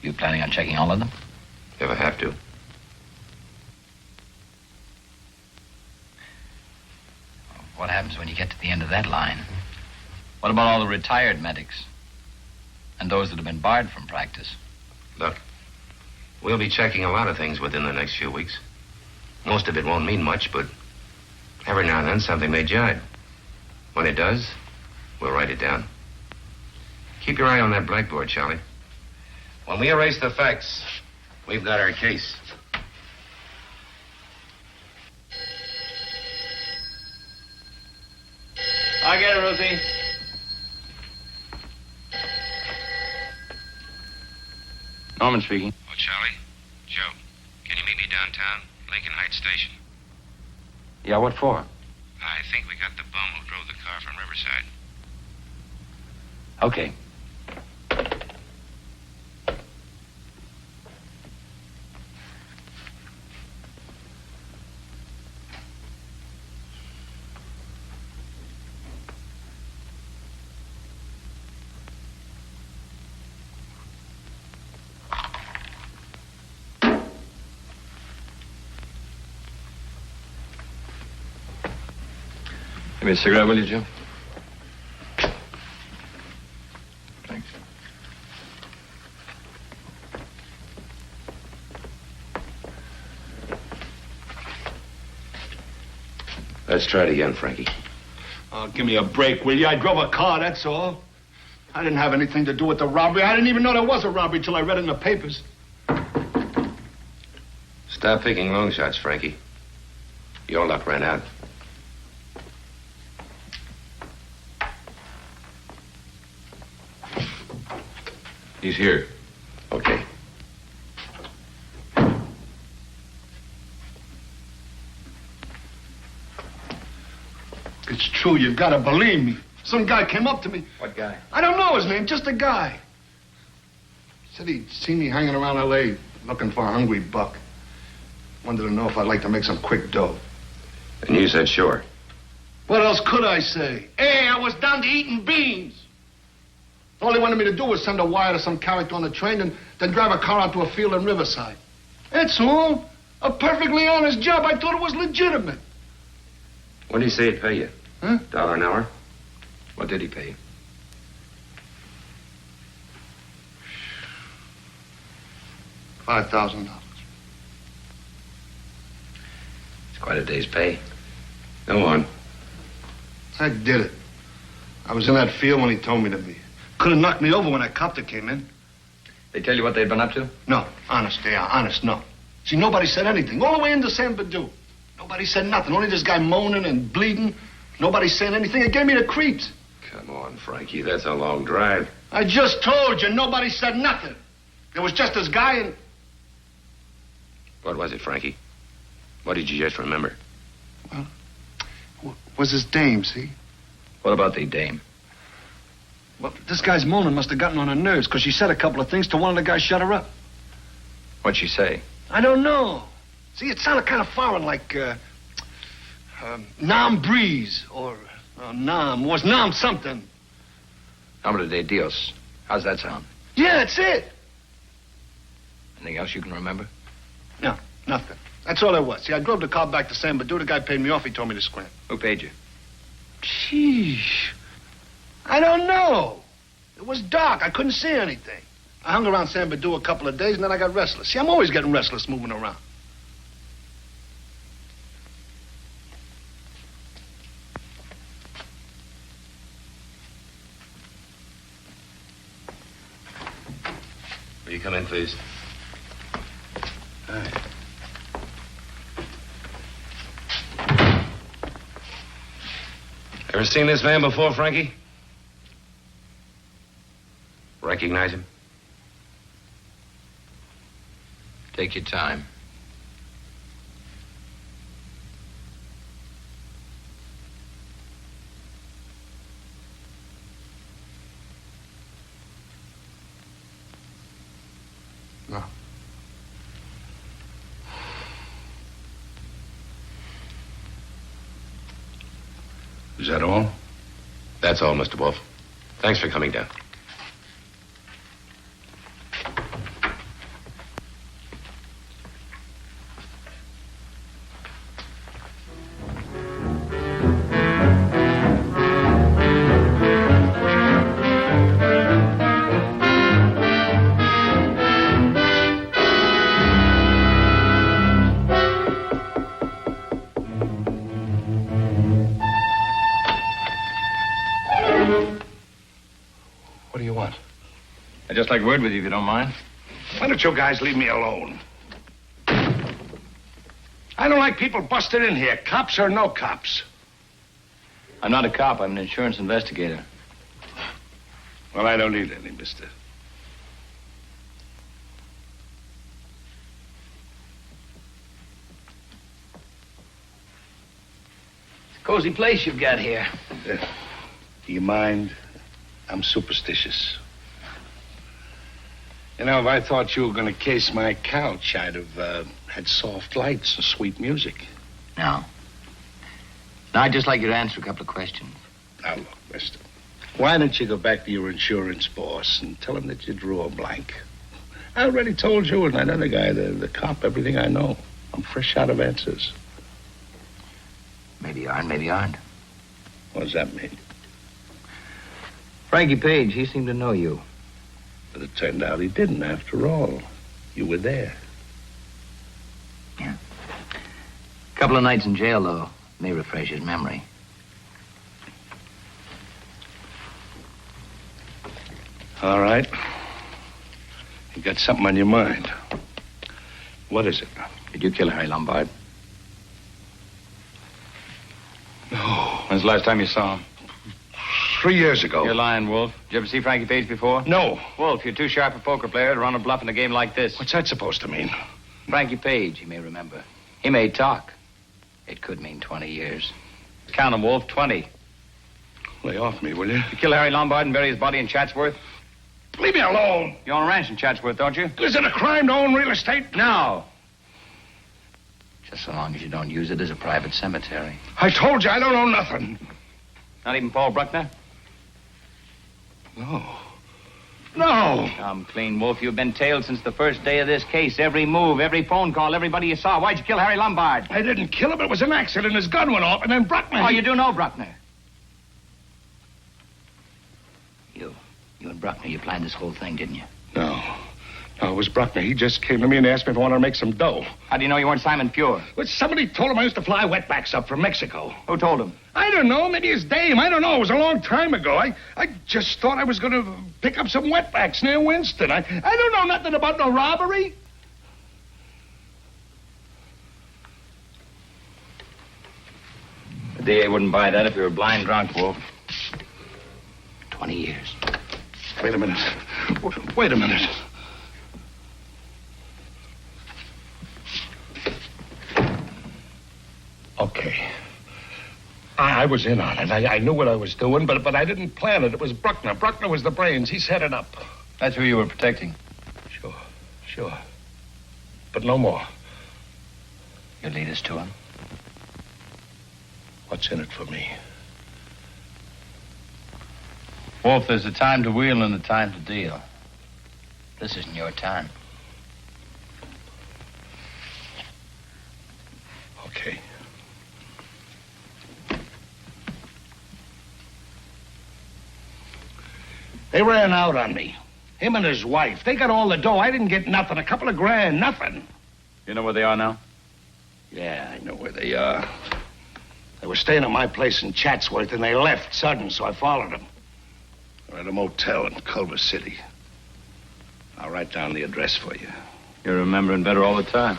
Speaker 6: You planning on checking all of them?
Speaker 16: If I have to.
Speaker 6: What happens when you get to the end of that line? What about all the retired medics? And those that have been barred from practice?
Speaker 16: Look, we'll be checking a lot of things within the next few weeks. Most of it won't mean much, but every now and then something may jibe. When it does, we'll write it down. Keep your eye on that blackboard, Charlie. When we erase the facts, we've got our case.
Speaker 13: I get it, Rosie.
Speaker 14: Norman speaking.
Speaker 16: Oh, Charlie? Joe, can you meet me downtown, Lincoln Heights Station?
Speaker 14: Yeah, what for?
Speaker 16: I think we got the bum who drove the car from Riverside.
Speaker 14: Okay.
Speaker 7: Give me a cigarette, will you, Joe? Thanks.
Speaker 16: Let's try it again, Frankie.
Speaker 17: Oh, give me a break, will you? I drove a car, that's all. I didn't have anything to do with the robbery. I didn't even know there was a robbery till I read it in the papers.
Speaker 16: Stop picking long shots, Frankie. Your luck ran out.
Speaker 7: He's here.
Speaker 16: Okay.
Speaker 17: It's true, you've got to believe me. Some guy came up to me.
Speaker 7: What guy?
Speaker 17: I don't know his name, just a guy. Said he'd seen me hanging around L.A. looking for a hungry buck. Wanted to know if I'd like to make some quick dough.
Speaker 16: And you said sure.
Speaker 17: What else could I say? Hey, I was down to eating beans. All they wanted me to do was send a wire to some character on the train and then drive a car out to a field in Riverside. That's all. A perfectly honest job. I thought it was legitimate.
Speaker 16: What did he say he'd pay you?
Speaker 17: Huh?
Speaker 16: $1 an hour?
Speaker 7: What did he pay you?
Speaker 17: $5,000.
Speaker 16: It's quite a day's pay. Go on.
Speaker 17: I did it. I was in that field when he told me to be. Could have knocked me over when that copter came in.
Speaker 7: They tell you what they'd been up to?
Speaker 17: No, honest, they are. Honest, no. See, nobody said anything. All the way into San Badu. Nobody said nothing. Only this guy moaning and bleeding. Nobody saying anything. It gave me the creeps.
Speaker 16: Come on, Frankie. That's a long drive.
Speaker 17: I just told you, nobody said nothing. There was just this guy and...
Speaker 16: What was it, Frankie? What did you just remember?
Speaker 17: Was his dame, see?
Speaker 7: What about the dame?
Speaker 17: Well, this guy's moaning must have gotten on her nerves because she said a couple of things to one of the guys shut her up.
Speaker 7: What'd she say?
Speaker 17: I don't know. See, it sounded kind of foreign, like, Nam Breeze, or Nam. Was Nam something.
Speaker 7: Nombre de Dios. How's that sound?
Speaker 17: Yeah, that's it.
Speaker 7: Anything else you can remember?
Speaker 17: No, nothing. That's all there was. See, I drove the car back to San Badu. The guy paid me off. He told me to scram.
Speaker 7: Who paid you?
Speaker 17: Sheesh. I don't know. It was dark. I couldn't see anything. I hung around San Badu a couple of days, and then I got restless. See, I'm always getting restless moving around.
Speaker 16: Will you come in, please?
Speaker 17: All right.
Speaker 16: Ever seen this man before, Frankie? Recognize him?
Speaker 6: Take your time.
Speaker 16: No.
Speaker 17: Is that all?
Speaker 16: That's all, Mr. Wolf. Thanks for coming down.
Speaker 17: What do you want?
Speaker 7: I'd just like word with you if you don't mind.
Speaker 17: Why don't you guys leave me alone? I don't like people busting in here, cops or no cops.
Speaker 7: I'm not a cop. I'm an insurance investigator.
Speaker 17: Well, I don't need any, mister.
Speaker 6: It's a cozy place you've got here.
Speaker 17: Do you mind? I'm superstitious. You know, if I thought you were going to case my couch, I'd have had soft lights and sweet music.
Speaker 6: No. Now, I'd just like you to answer a couple of questions.
Speaker 17: Now, look, mister. Why don't you go back to your insurance boss and tell him that you drew a blank? I already told you and that other guy, the cop, everything I know. I'm fresh out of answers.
Speaker 6: Maybe you are and maybe you aren't.
Speaker 17: What does that mean?
Speaker 6: Frankie Page, he seemed to know you.
Speaker 17: But it turned out he didn't, after all. You were there.
Speaker 6: Yeah. A couple of nights in jail, though, may refresh his memory.
Speaker 17: All right. You got something on your mind. What is it?
Speaker 6: Did you kill Harry Lombard?
Speaker 17: No.
Speaker 7: When's the last time you saw him?
Speaker 17: 3 years ago.
Speaker 7: You're lying, Wolf. Did you ever see Frankie Page before?
Speaker 17: No.
Speaker 7: Wolf, you're too sharp a poker player to run a bluff in a game like this.
Speaker 17: What's that supposed to mean?
Speaker 6: Frankie Page, you may remember. He may talk. It could mean 20 years.
Speaker 7: Count them, Wolf. 20.
Speaker 17: Lay off me, will you?
Speaker 7: You kill Harry Lombard and bury his body in Chatsworth?
Speaker 17: Leave me alone.
Speaker 7: You own a ranch in Chatsworth, don't you?
Speaker 17: Is it a crime to own real estate?
Speaker 7: No.
Speaker 6: Just so long as you don't use it as a private cemetery.
Speaker 17: I told you I don't own nothing.
Speaker 7: Not even Paul Bruckner?
Speaker 17: No. No.
Speaker 7: Come clean, Wolf. You've been tailed since the first day of this case. Every move, every phone call, everybody you saw. Why'd you kill Harry Lombard?
Speaker 17: I didn't kill him. It was an accident. His gun went off, and then Bruckner...
Speaker 7: Oh, you do know Bruckner?
Speaker 6: You and Bruckner, you planned this whole thing, didn't you?
Speaker 17: No. No, it was Bruckner. He just came to me and asked me if I wanted to make some dough.
Speaker 7: How do you know you weren't Simon Pure?
Speaker 17: Well, somebody told him I used to fly wetbacks up from Mexico.
Speaker 7: Who told him?
Speaker 17: I don't know. Maybe his dame. I don't know. It was a long time ago. I just thought I was going to pick up some wetbacks near Winston. I don't know nothing about no robbery.
Speaker 7: The DA wouldn't buy that if you were blind drunk, Wolf.
Speaker 6: 20 years.
Speaker 17: Wait a minute. Wait a minute. Okay. I was in on it. I knew what I was doing, but I didn't plan it. It was Bruckner. Bruckner was the brains. He set it up.
Speaker 7: That's who you were protecting.
Speaker 17: Sure. But no more.
Speaker 6: You lead us to him?
Speaker 17: What's in it for me?
Speaker 7: Wolf, there's a time to wheel and a time to deal.
Speaker 6: This isn't your time.
Speaker 17: Okay. They ran out on me. Him and his wife. They got all the dough. I didn't get nothing. A couple of grand, nothing.
Speaker 7: You know where they are now?
Speaker 17: Yeah, I know where they are. They were staying at my place in Chatsworth, and they left sudden, so I followed them. They're at a motel in Culver City. I'll write down the address for you.
Speaker 7: You're remembering better all the time.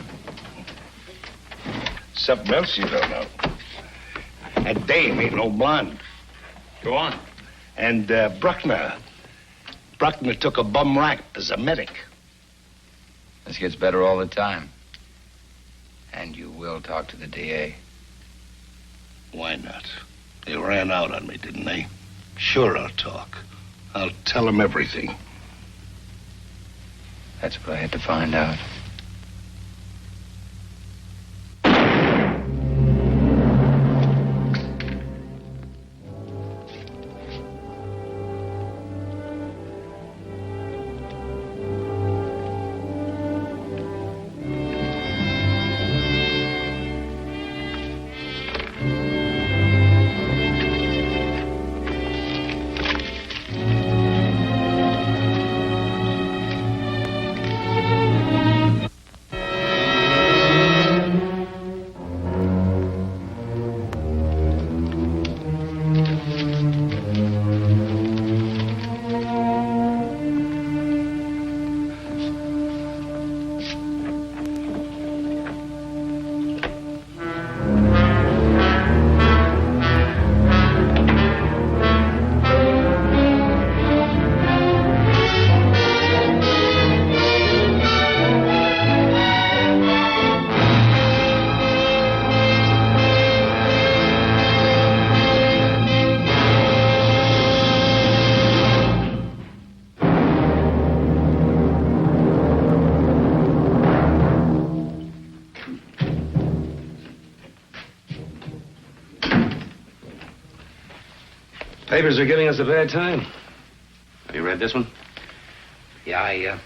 Speaker 17: Something else you don't know. That dame ain't no blonde.
Speaker 7: Go on.
Speaker 17: And Bruckner took a bum rap as a medic.
Speaker 6: This gets better all the time. And you will talk to the DA.
Speaker 17: Why not? They ran out on me, didn't they? Sure, I'll talk. I'll tell them everything.
Speaker 6: That's what I had to find out.
Speaker 14: Papers are giving us a bad time.
Speaker 13: Have you read this one? Yeah,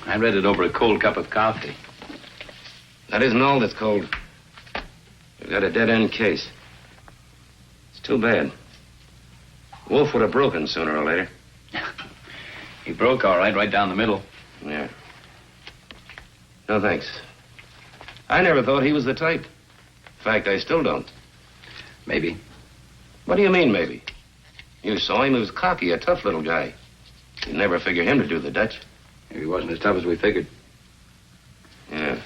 Speaker 13: I read it over a cold cup of coffee.
Speaker 14: That isn't all that's cold. We've got a dead-end case. It's too bad. Wolf would have broken sooner or later.
Speaker 13: He broke all right down the middle.
Speaker 14: Yeah. No, thanks. I never thought he was the type. In fact, I still don't.
Speaker 13: Maybe.
Speaker 14: What do you mean, maybe? You saw him. He was cocky, a tough little guy. You'd never figure him to do the Dutch.
Speaker 13: Maybe he wasn't as tough as we figured.
Speaker 14: Yeah.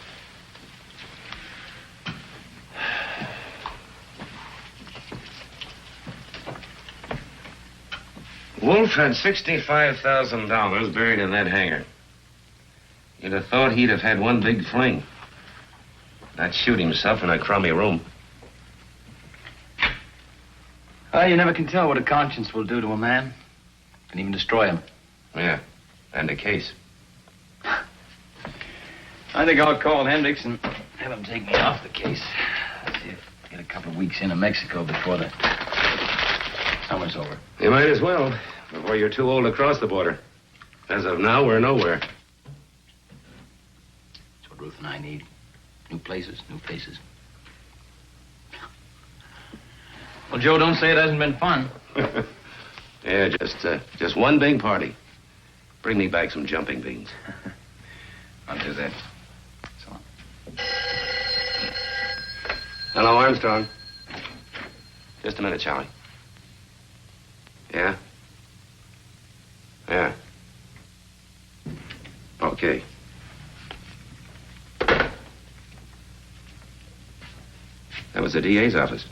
Speaker 14: Wolf had $65,000 buried in that hangar. You'd have thought he'd have had one big fling. Not shoot himself in a crummy room.
Speaker 13: Well, you never can tell what a conscience will do to a man. Can even destroy him.
Speaker 14: Yeah, and the case.
Speaker 13: I think I'll call Hendricks and have him take me off the case. Let's see if I get a couple of weeks into Mexico before the summer's over.
Speaker 14: You might as well, before you're too old to cross the border. As of now, we're nowhere.
Speaker 13: That's what Ruth and I need. New places, new faces. Well, Joe, don't say it hasn't been fun.
Speaker 14: Yeah, just one big party. Bring me back some jumping beans.
Speaker 13: I'll do that. So.
Speaker 14: Hello, Armstrong. Just a minute, Charlie. Yeah? Yeah. Okay. That was the DA's office.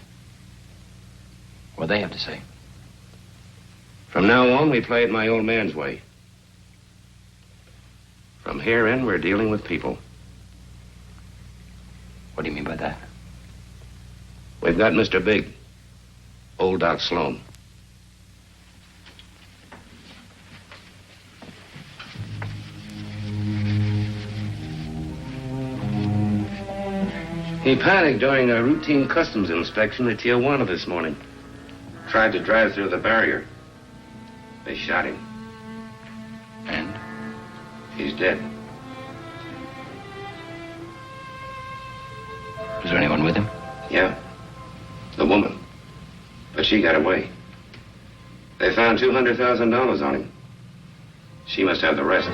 Speaker 13: What do they have to say?
Speaker 14: From now on, we play it my old man's way. From here in, we're dealing with people.
Speaker 13: What do you mean by that?
Speaker 14: We've got Mr. Big, old Doc Sloan. He panicked during a routine customs inspection at Tijuana this morning. Tried to drive through the barrier. They shot him.
Speaker 13: And?
Speaker 14: He's dead.
Speaker 13: Was there anyone with him?
Speaker 14: Yeah. The woman. But she got away. They found $200,000 on him. She must have the rest.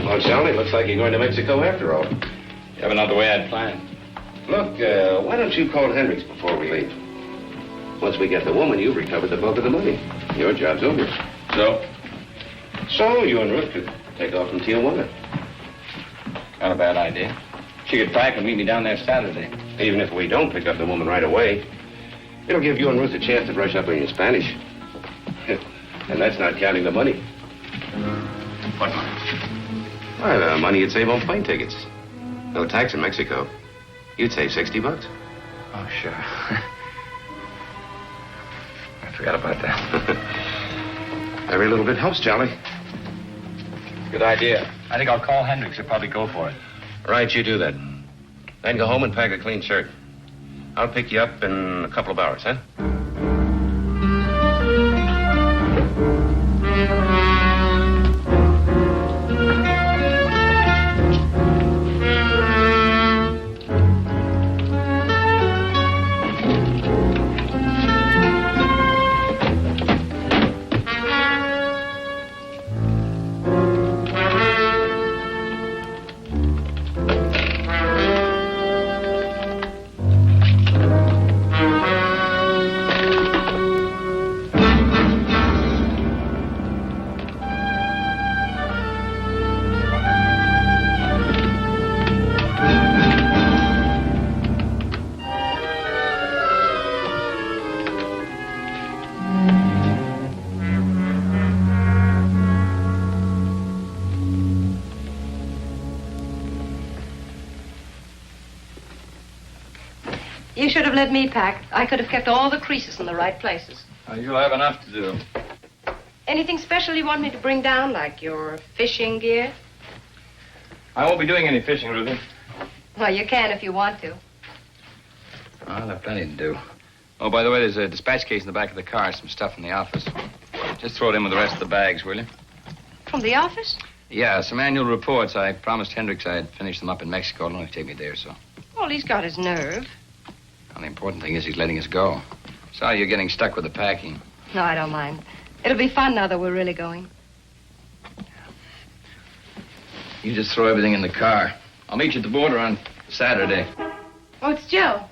Speaker 14: Well, Charlie, looks like you're going to Mexico after all.
Speaker 13: Yeah, but not the way I'd planned.
Speaker 14: Look, why don't you call Hendricks before we leave? Once we get the woman, you've recovered the bulk of the money. Your job's over. So you and Ruth could take off from Tijuana.
Speaker 13: Not a bad idea. She could pack and meet me down there Saturday.
Speaker 14: Even if we don't pick up the woman right away, it'll give you and Ruth a chance to brush up on your Spanish. And that's not counting the money.
Speaker 6: What money?
Speaker 14: Why, the money you'd save on plane tickets. No tax in Mexico. You'd save $60.
Speaker 6: Oh, sure. I forgot about that.
Speaker 14: Every little bit helps, Charlie.
Speaker 6: Good idea. I think I'll call Hendricks. He'll probably go for it.
Speaker 14: Right, you do that. Then go home and pack a clean shirt. I'll pick you up in a couple of hours, huh?
Speaker 3: You should have let me pack. I could have kept all the creases in the right places.
Speaker 7: You'll have enough to do.
Speaker 3: Anything special you want me to bring down, like your fishing gear?
Speaker 7: I won't be doing any fishing, Ruthie.
Speaker 3: Well, you can if you want to.
Speaker 6: I'll have plenty to do. Oh, by the way, there's a dispatch case in the back of the car. Some stuff from the office. Just throw it in with the rest of the bags, will you?
Speaker 3: From the office?
Speaker 6: Yeah, some annual reports. I promised Hendricks I'd finish them up in Mexico. It'll only take me a day or so.
Speaker 3: Well, he's got his nerve.
Speaker 6: Well, the important thing is he's letting us go. Sorry you're getting stuck with the packing.
Speaker 3: No, I don't mind. It'll be fun now that we're really going.
Speaker 6: You just throw everything in the car. I'll meet you at the border on Saturday.
Speaker 3: Oh, it's Joe.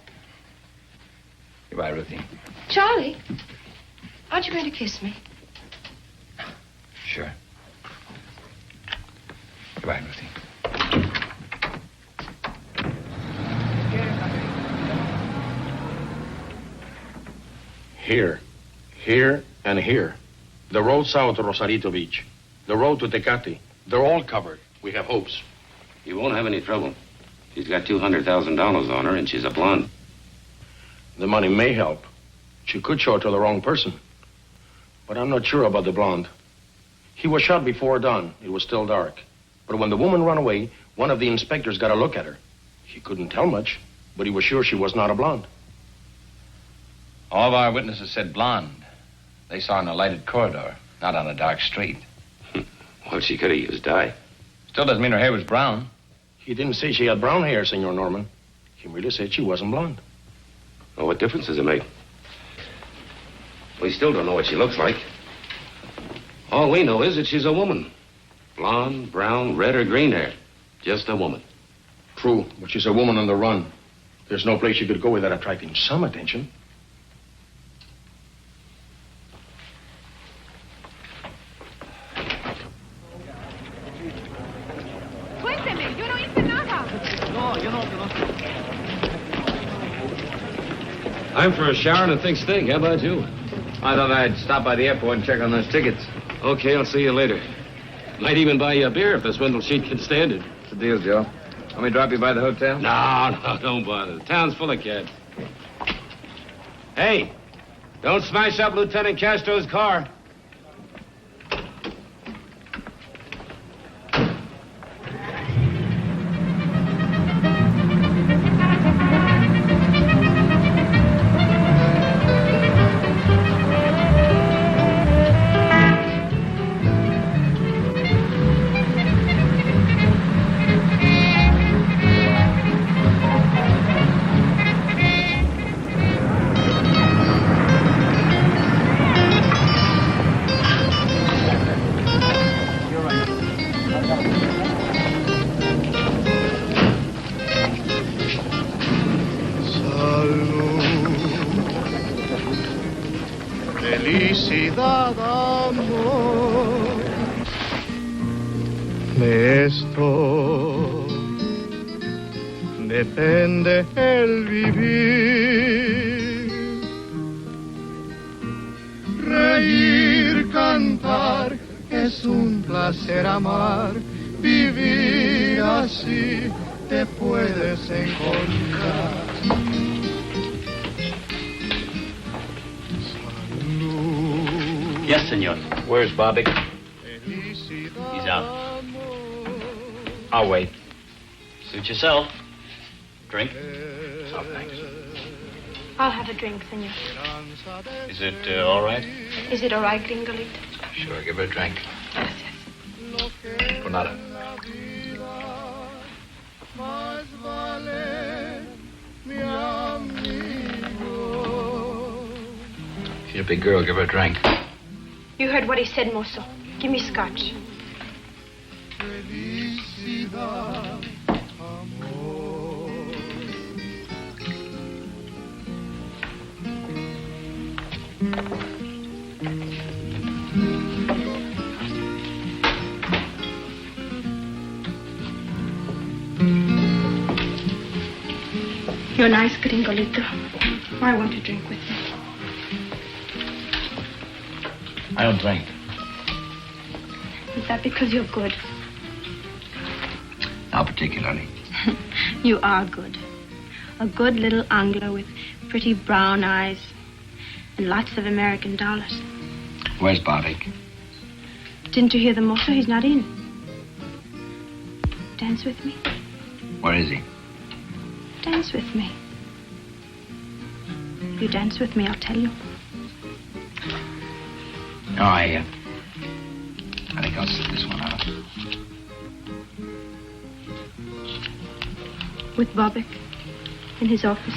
Speaker 6: Goodbye, Ruthie.
Speaker 3: Charlie, aren't you going to kiss me?
Speaker 6: Sure. Goodbye, Ruthie.
Speaker 8: Here, and here. The road south to Rosarito Beach. The road to Tecate. They're all covered. We have hopes.
Speaker 14: You won't have any trouble. She's got $200,000 on her, and she's a blonde.
Speaker 8: The money may help. She could show it to the wrong person. But I'm not sure about the blonde. He was shot before dawn. It was still dark. But when the woman ran away, one of the inspectors got a look at her. He couldn't tell much, but he was sure she was not a blonde.
Speaker 6: All of our witnesses said blonde. They saw her in a lighted corridor, not on a dark street.
Speaker 14: Well, she could have used dye.
Speaker 6: Still doesn't mean her hair was brown.
Speaker 8: He didn't say she had brown hair, Senor Norman. He merely said she wasn't blonde.
Speaker 14: Well, what difference does it make? We still don't know what she looks like. All we know is that she's a woman. Blonde, brown, red, or green hair. Just a woman.
Speaker 8: True, but she's a woman on the run. There's no place she could go without attracting some attention.
Speaker 13: I'm for a shower and a thick steak. How about you? I thought I'd stop by the airport and check on those tickets. Okay, I'll see you later. Might even buy you a beer if the swindle sheet can stand it.
Speaker 7: What's the deal, Joe? Want me to drop you by the hotel?
Speaker 13: No, don't bother. The town's full of cats. Hey, don't smash up Lieutenant Castro's car.
Speaker 17: Felicidad, amor. De esto depende el vivir, reír, cantar.
Speaker 18: cantar, es un placer amar, vivir así te puedes encontrar.
Speaker 2: Yes, senor.
Speaker 13: Where's Bobby?
Speaker 2: He's out.
Speaker 13: I'll wait.
Speaker 2: Suit yourself. Drink? Oh, thanks.
Speaker 12: I'll have a drink, senor.
Speaker 2: Is it all right?
Speaker 12: Is it all right, Gringolito?
Speaker 6: Sure, give her a drink.
Speaker 12: Yes.
Speaker 6: Por nada. She's a big girl, give her a drink.
Speaker 12: You heard what he said, mozo. Give me scotch. You're nice, Gringolito. I want to drink with you.
Speaker 6: I don't drink.
Speaker 12: Is that because you're good?
Speaker 6: Not particularly.
Speaker 12: You are good. A good little Anglo with pretty brown eyes and lots of American dollars.
Speaker 6: Where's Bobby?
Speaker 12: Didn't you hear the mozo? He's not in. Dance with me.
Speaker 6: Where is he?
Speaker 12: Dance with me. If you dance with me, I'll tell you.
Speaker 6: No, I think I'll sit this one out.
Speaker 12: With Bobbick in his office.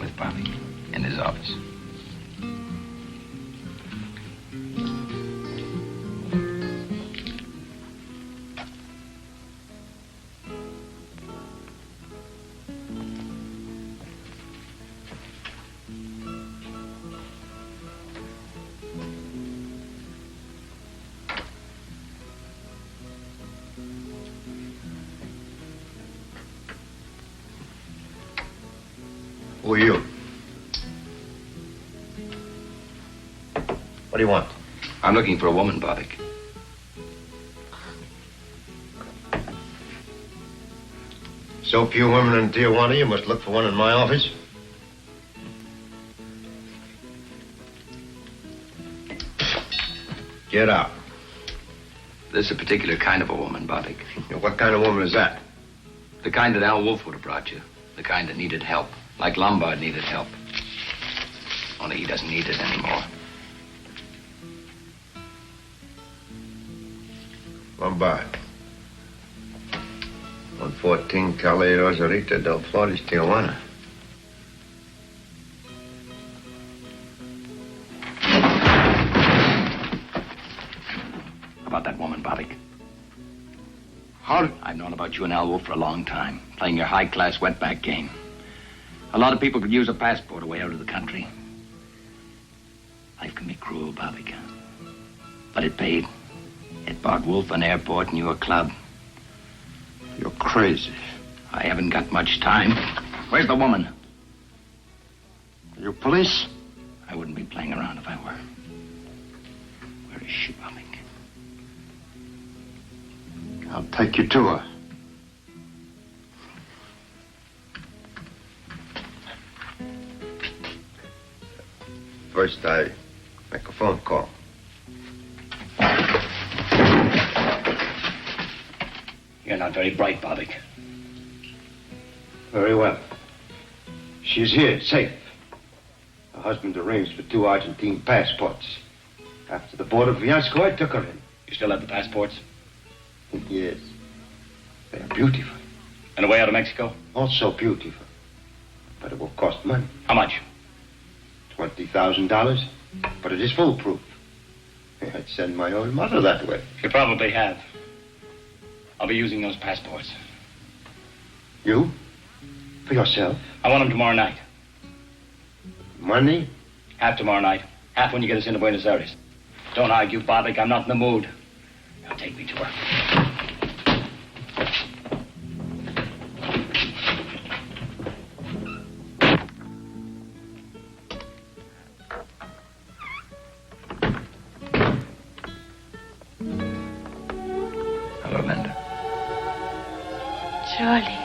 Speaker 6: With Bobby in his office.
Speaker 8: Who are you? What do you want?
Speaker 6: I'm looking for a woman, Bobby.
Speaker 8: So few women in Tijuana, you must look for one in my office? Get out.
Speaker 6: This is a particular kind of a woman, Bobby.
Speaker 8: What kind of woman is that?
Speaker 6: The kind that Al Wolf would have brought you. The kind that needed help. Like Lombard needed help. Only he doesn't need it anymore.
Speaker 8: Lombard. 114 Calle Rosarita del Flores, Tijuana.
Speaker 6: About that woman, Bobby.
Speaker 8: How?
Speaker 6: I've known about you and Al Wolf for a long time. Playing your high-class wetback game. A lot of people could use a passport away out of the country. Life can be cruel, Bobby. But it paid. It bought Wolf an airport and you a club.
Speaker 8: You're crazy.
Speaker 6: I haven't got much time. Where's the woman?
Speaker 8: You police?
Speaker 6: I wouldn't be playing around if I were. Where is she, Bobby?
Speaker 8: I'll take you to her. First, I make a phone call.
Speaker 6: You're not very bright, Bobby.
Speaker 8: Very well. She's here, safe. Her husband arranged for 2 Argentine passports. After the board of Fiasco, I took her in.
Speaker 6: You still have the passports?
Speaker 8: Yes. They're beautiful.
Speaker 6: And away out of Mexico?
Speaker 8: Also beautiful. But it will cost money.
Speaker 6: How much?
Speaker 8: $20,000. But it is foolproof. I'd send my own mother that way.
Speaker 6: You probably have. I'll be using those passports.
Speaker 8: You? For yourself?
Speaker 6: I want them tomorrow night.
Speaker 8: Money?
Speaker 6: Half tomorrow night. Half when you get us into Buenos Aires. Don't argue, Bobbick. I'm not in the mood. Now take me to her. Hello, Linda.
Speaker 12: Charlie.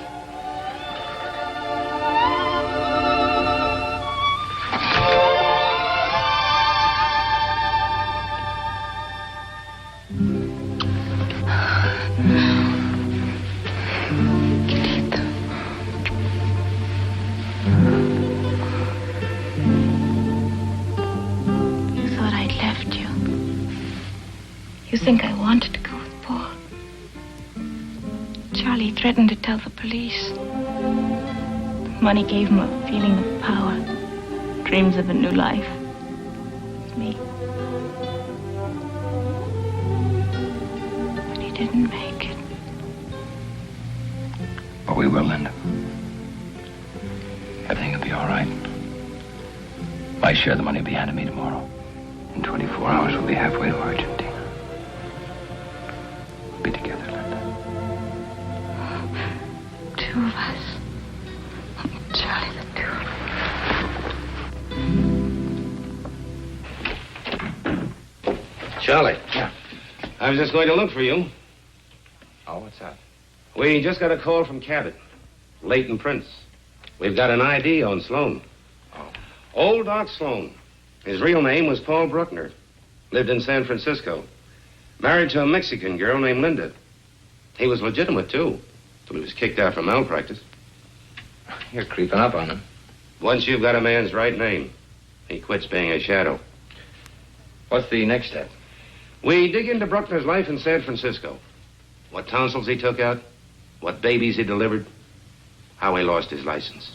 Speaker 19: You thought I'd left you. You think I wanted to go with Paul. Charlie threatened to tell the police. The money gave him a feeling of power, dreams of a new life. With me. But he didn't make it.
Speaker 6: But we will, Linda. Everything will be all right. My share of the money will be handed me tomorrow. In 24 hours, we'll be halfway to Argentina. We'll be together, Linda.
Speaker 19: Two of us. Charlie, the two of us.
Speaker 2: Charlie. Yeah. I was just going to look for you.
Speaker 6: Oh, what's that?
Speaker 2: We just got a call from Cabot. Leighton Prince. We've got an ID on Sloan.
Speaker 6: Oh.
Speaker 2: Old Doc Sloan. His real name was Paul Bruckner. Lived in San Francisco. Married to a Mexican girl named Linda. He was legitimate, too, till he was kicked out for malpractice.
Speaker 6: You're creeping up on him.
Speaker 2: Once you've got a man's right name, he quits being a shadow.
Speaker 6: What's the next step?
Speaker 2: We dig into Bruckner's life in San Francisco. What tonsils he took out, what babies he delivered, how he lost his license.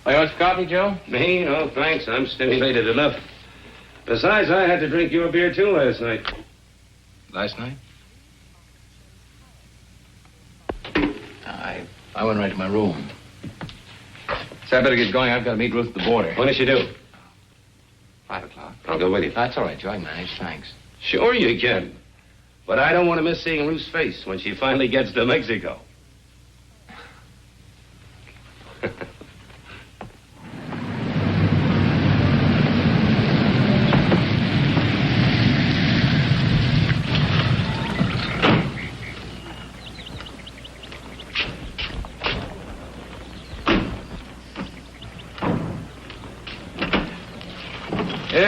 Speaker 5: Oh, you want some coffee, Joe?
Speaker 2: Me? Oh, thanks. I'm stimulated enough. Besides, I had to drink your beer, too, last night.
Speaker 6: Last night? I went right to my room. So I better get going. I've got to meet Ruth at the border.
Speaker 2: When does she do?
Speaker 6: 5 o'clock.
Speaker 2: I'll go with you.
Speaker 6: That's all right, Joe. I manage. Thanks.
Speaker 2: Sure you can. But I don't want to miss seeing Ruth's face when she finally gets to Mexico.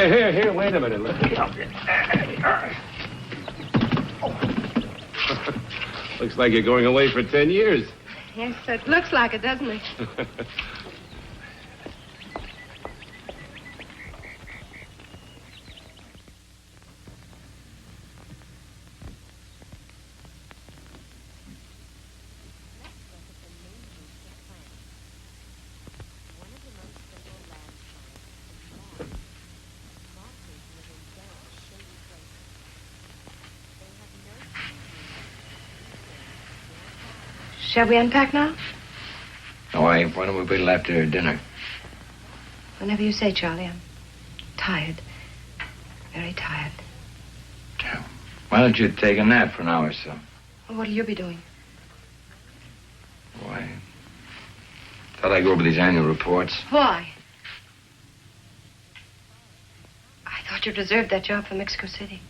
Speaker 2: Here, wait a minute. Looks like you're going away for 10 years.
Speaker 3: Yes, it looks like it, doesn't it? Shall we unpack now?
Speaker 6: No, why don't we wait till after dinner?
Speaker 3: Whenever you say, Charlie. I'm tired. Very tired.
Speaker 6: Why don't you take a nap for an hour or so?
Speaker 3: Well, what'll you be doing?
Speaker 6: Why? Thought I'd go over these annual reports.
Speaker 3: Why? I thought you'd reserved that job for Mexico City.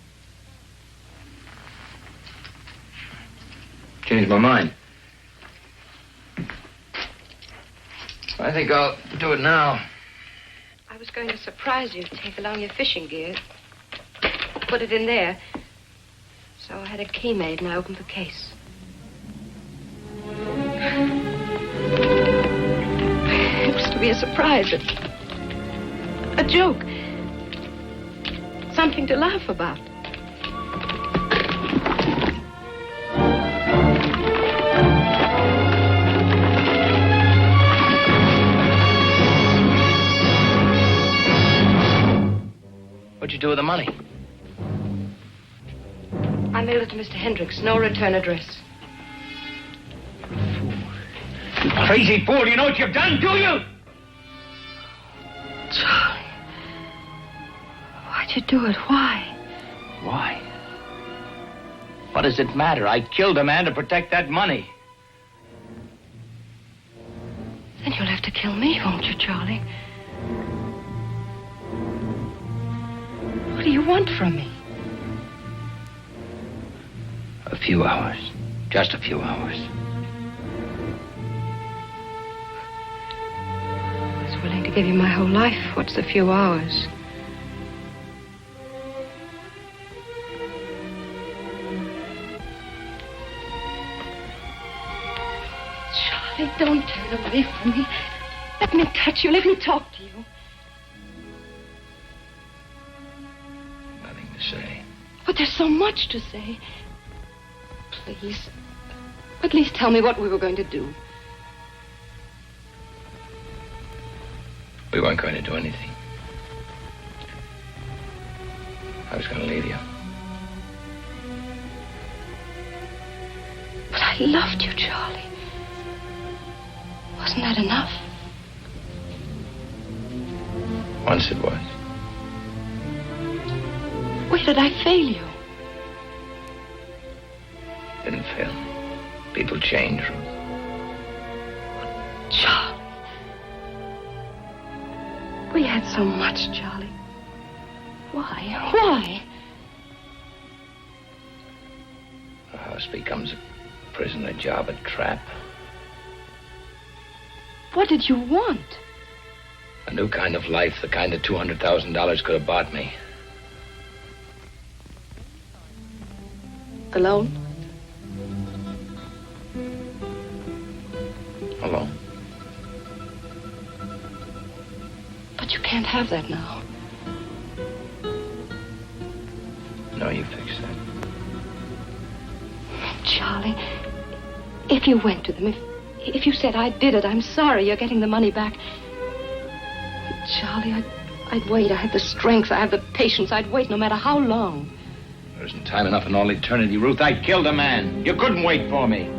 Speaker 6: Changed my mind. I think I'll do it now.
Speaker 3: I was going to surprise you, take along your fishing gear. Put it in there. So I had a key made and I opened the case. It was to be a surprise. A joke. Something to laugh about.
Speaker 6: What'd you do with the money?
Speaker 3: I mailed it to Mr. Hendricks. No return address.
Speaker 6: You crazy fool. You know what you've done, do you?
Speaker 3: Charlie. Why'd you do it? Why?
Speaker 6: Why? What does it matter? I killed a man to protect that money.
Speaker 3: Then you'll have to kill me, won't you, Charlie? What do you want from me?
Speaker 6: A few hours. Just a few hours.
Speaker 3: I was willing to give you my whole life. What's the few hours? Charlie, don't turn away from me. Let me touch you. Let me talk to you.
Speaker 6: Nothing to say.
Speaker 3: But there's so much to say. Please. At least tell me what we were going to do.
Speaker 6: We weren't going to do anything. I was going to leave you.
Speaker 3: But I loved you, Charlie. Wasn't that enough?
Speaker 6: Once it was.
Speaker 3: Where did I fail you?
Speaker 6: Didn't fail. People change, Ruth.
Speaker 3: Charlie. We had so much, Charlie. Why? Why?
Speaker 6: A house becomes a prison, a job, a trap.
Speaker 3: What did you want?
Speaker 6: A new kind of life, the kind that $200,000 could have bought me.
Speaker 3: Alone?
Speaker 6: Alone.
Speaker 3: But you can't have that now.
Speaker 6: No, you fix that.
Speaker 3: Charlie, if you went to them, if you said I did it, I'm sorry, you're getting the money back. Charlie, I'd wait. I have the strength, I have the patience. I'd wait no matter how long.
Speaker 6: There isn't time enough in all eternity, Ruth. I killed a man. You couldn't wait for me.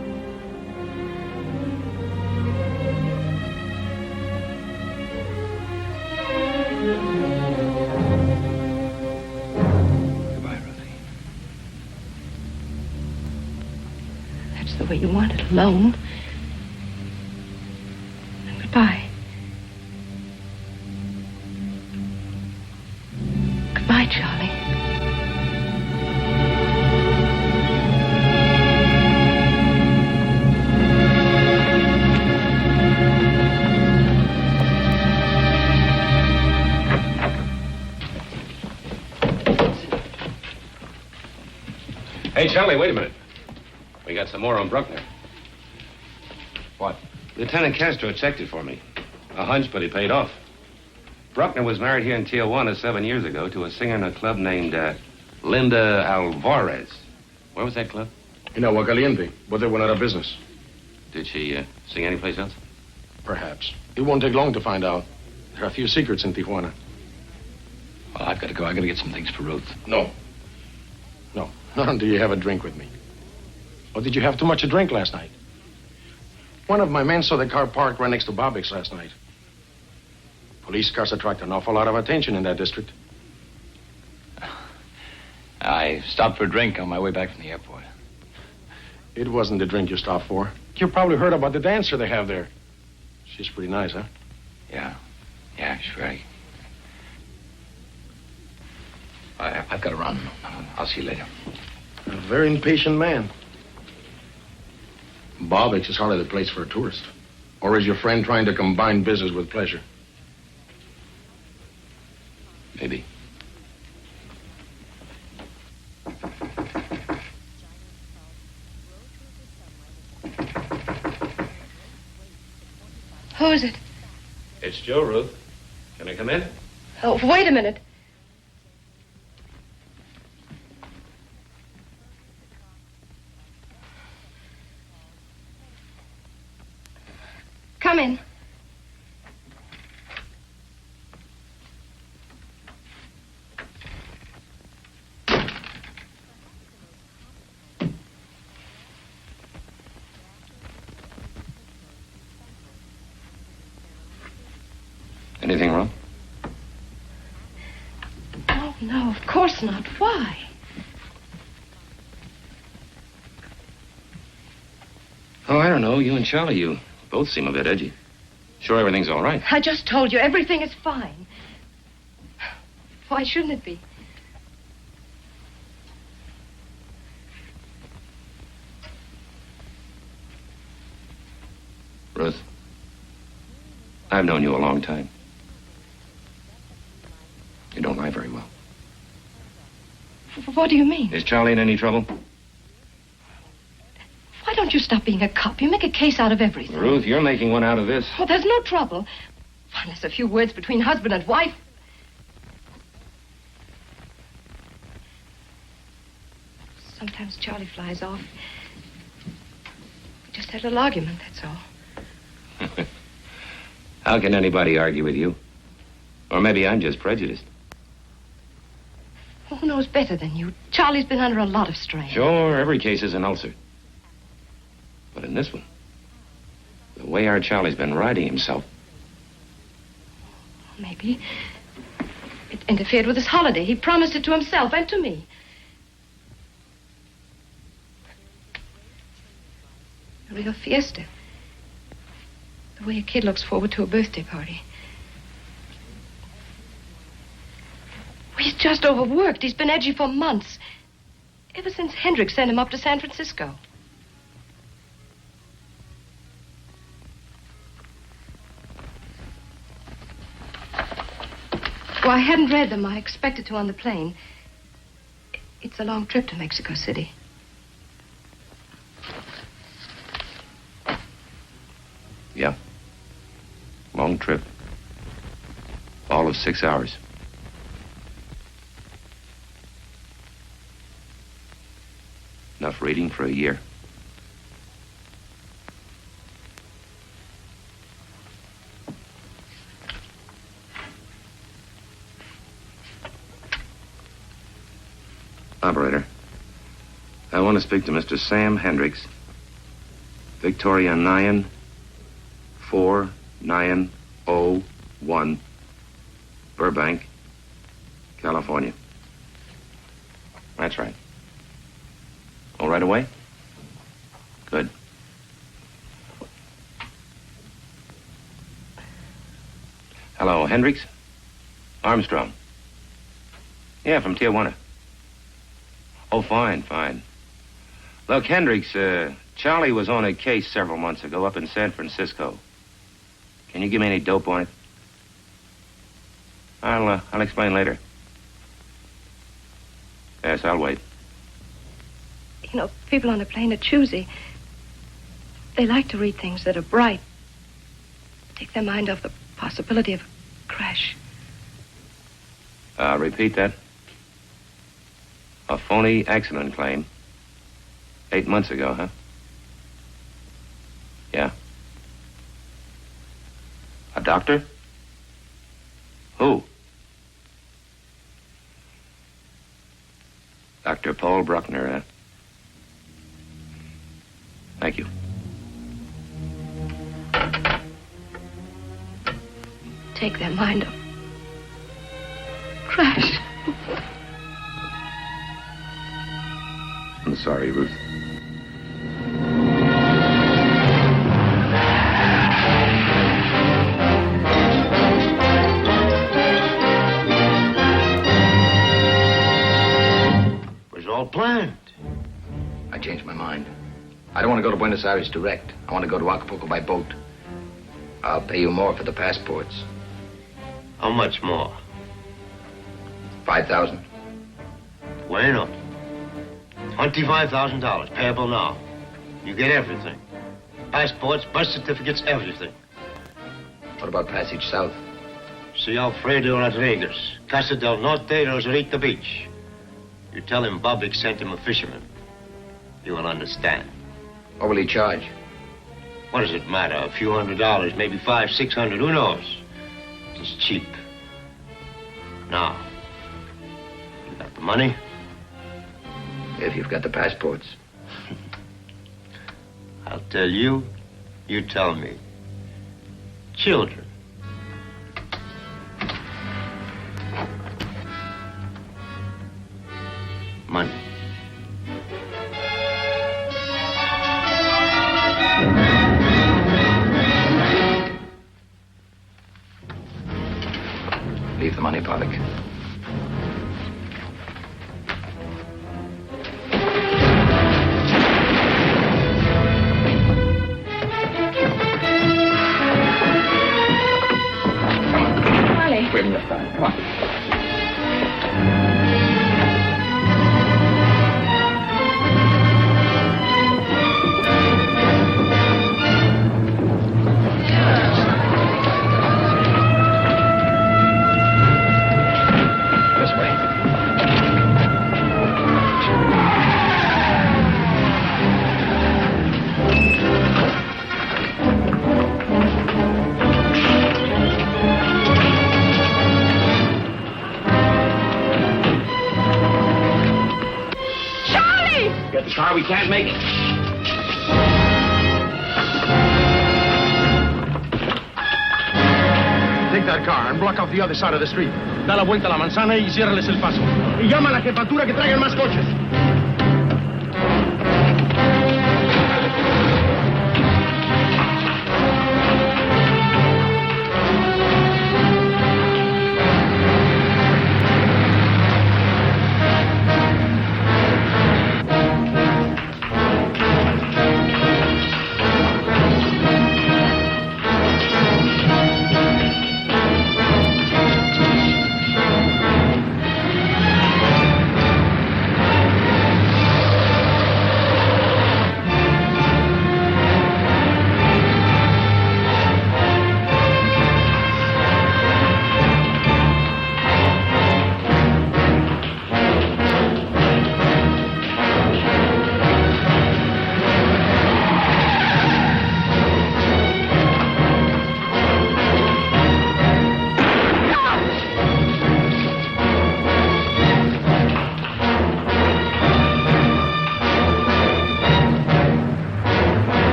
Speaker 6: Goodbye, Ruthie.
Speaker 3: That's the way you want it, alone. And goodbye. Goodbye, Charlie.
Speaker 8: Hey, Charlie, wait a minute. We got some more on Bruckner. What? Lieutenant Castro checked it for me. A hunch, but he paid off. Bruckner was married here in Tijuana 7 years ago to a singer in a club named Linda Alvarez. Where was that club?
Speaker 17: In Agua Caliente, but they went out of business.
Speaker 8: Did she sing anyplace else?
Speaker 17: Perhaps. It won't take long to find out. There are a few secrets in Tijuana.
Speaker 6: Well, I've got to go. I've got to get some things for Ruth.
Speaker 17: No. No. Not until you have a drink with me. Or did you have too much to drink last night? One of my men saw the car parked right next to Bobbick's last night. Police cars attract an awful lot of attention in that district.
Speaker 6: I stopped for a drink on my way back from the airport.
Speaker 17: It wasn't the drink you stopped for. You probably heard about the dancer they have there. She's pretty nice, huh?
Speaker 6: Yeah. Yeah, sure. I've got to run. I'll see you later.
Speaker 17: A very impatient man. Bobbick's is hardly the place for a tourist. Or is your friend trying to combine business with pleasure?
Speaker 8: Maybe.
Speaker 3: Who is it?
Speaker 8: It's Joe, Ruth. Can I come in?
Speaker 3: Oh, wait a minute. Come in.
Speaker 8: Anything wrong?
Speaker 3: Oh, no, of course not. Why?
Speaker 8: Oh, I don't know. You and Charlie, you both seem a bit edgy. Sure everything's all right.
Speaker 3: I just told you, everything is fine. Why shouldn't it be?
Speaker 2: Ruth, I've known you a long time. You don't lie very well.
Speaker 3: What do you mean?
Speaker 2: Is Charlie in any trouble?
Speaker 3: Why don't you stop being a cop? You make a case out of everything.
Speaker 2: Ruth, you're making one out of this.
Speaker 3: Oh, there's no trouble. Unless a few words between husband and wife. Sometimes Charlie flies off. We just had a little argument, that's all.
Speaker 2: How can anybody argue with you? Or maybe I'm just prejudiced.
Speaker 3: Well, who knows better than you? Charlie's been under a lot of strain.
Speaker 2: Sure, every case is an ulcer. But in this one, the way our Charlie's been riding himself.
Speaker 3: Maybe it interfered with his holiday. He promised it to himself and to me. A real fiesta. The way a kid looks forward to a birthday party. He's just overworked. He's been edgy for months. Ever since Hendricks sent him up to San Francisco. Well, I hadn't read them. I expected to on the plane. It's a long trip to Mexico City.
Speaker 2: Yeah. Long trip. All of 6 hours. Enough reading for a year. Operator, I want to speak to Mr. Sam Hendricks. Victoria 94901, Burbank, California. That's right. Oh, right away? Good. Hello, Hendricks? Armstrong. Yeah, from Tijuana. Oh, fine, fine. Look, Hendricks, Charlie was on a case several months ago up in San Francisco. Can you give me any dope on it? I'll explain later. Yes, I'll wait.
Speaker 3: You know, people on a plane are choosy. They like to read things that are bright. Take their mind off the possibility of a crash.
Speaker 2: Repeat that. A phony accident claim. 8 months ago, huh? Yeah. A doctor? Who? Dr. Paul Bruckner, huh? Thank you.
Speaker 3: Take their mind off. Crash.
Speaker 2: I'm sorry, Ruth.
Speaker 6: It was all planned. I changed my mind. I don't want to go to Buenos Aires direct. I want to go to Acapulco by boat. I'll pay you more for the passports.
Speaker 14: How much more?
Speaker 6: 5,000.
Speaker 14: Bueno. $25,000, payable now. You get everything. Passports, birth certificates, everything.
Speaker 6: What about passage south?
Speaker 14: See Alfredo Rodriguez, Casa del Norte, Rosarito Beach. You tell him Bobbick sent him a fisherman. He will understand.
Speaker 6: What will he charge?
Speaker 14: What does it matter? A few $100, maybe $500, $600, who knows? It's cheap. Now, you got the money?
Speaker 6: If you've got the passports.
Speaker 14: I'll tell you, you tell me. Children. Money.
Speaker 6: Leave the money, Pollock. Get the car. We can't make it.
Speaker 20: Take that car and block off the other side of the street. Da la vuelta a la manzana y ciérrales el paso. Y llama a la jefatura que traigan más coches.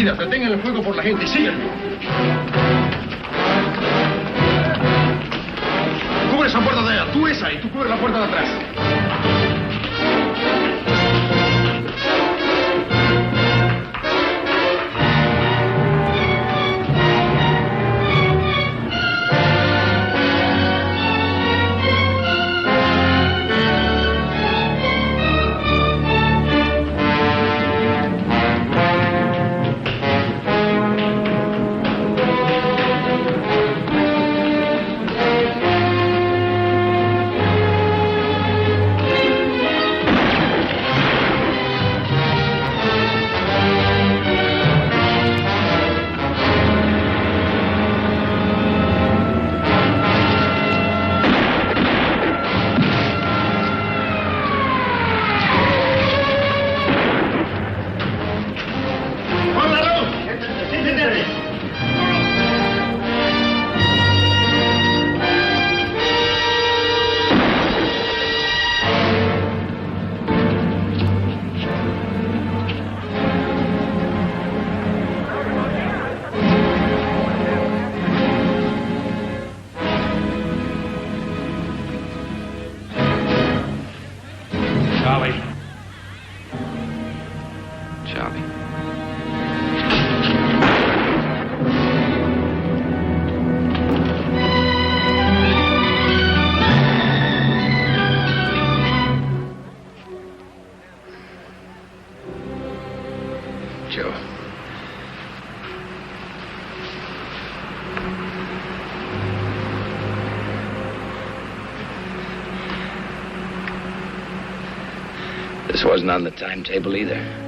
Speaker 20: Detengan el fuego por la gente. Síganme. Cubre esa puerta de allá. Tú esa y tú cubre la puerta de atrás.
Speaker 6: This wasn't on the timetable either.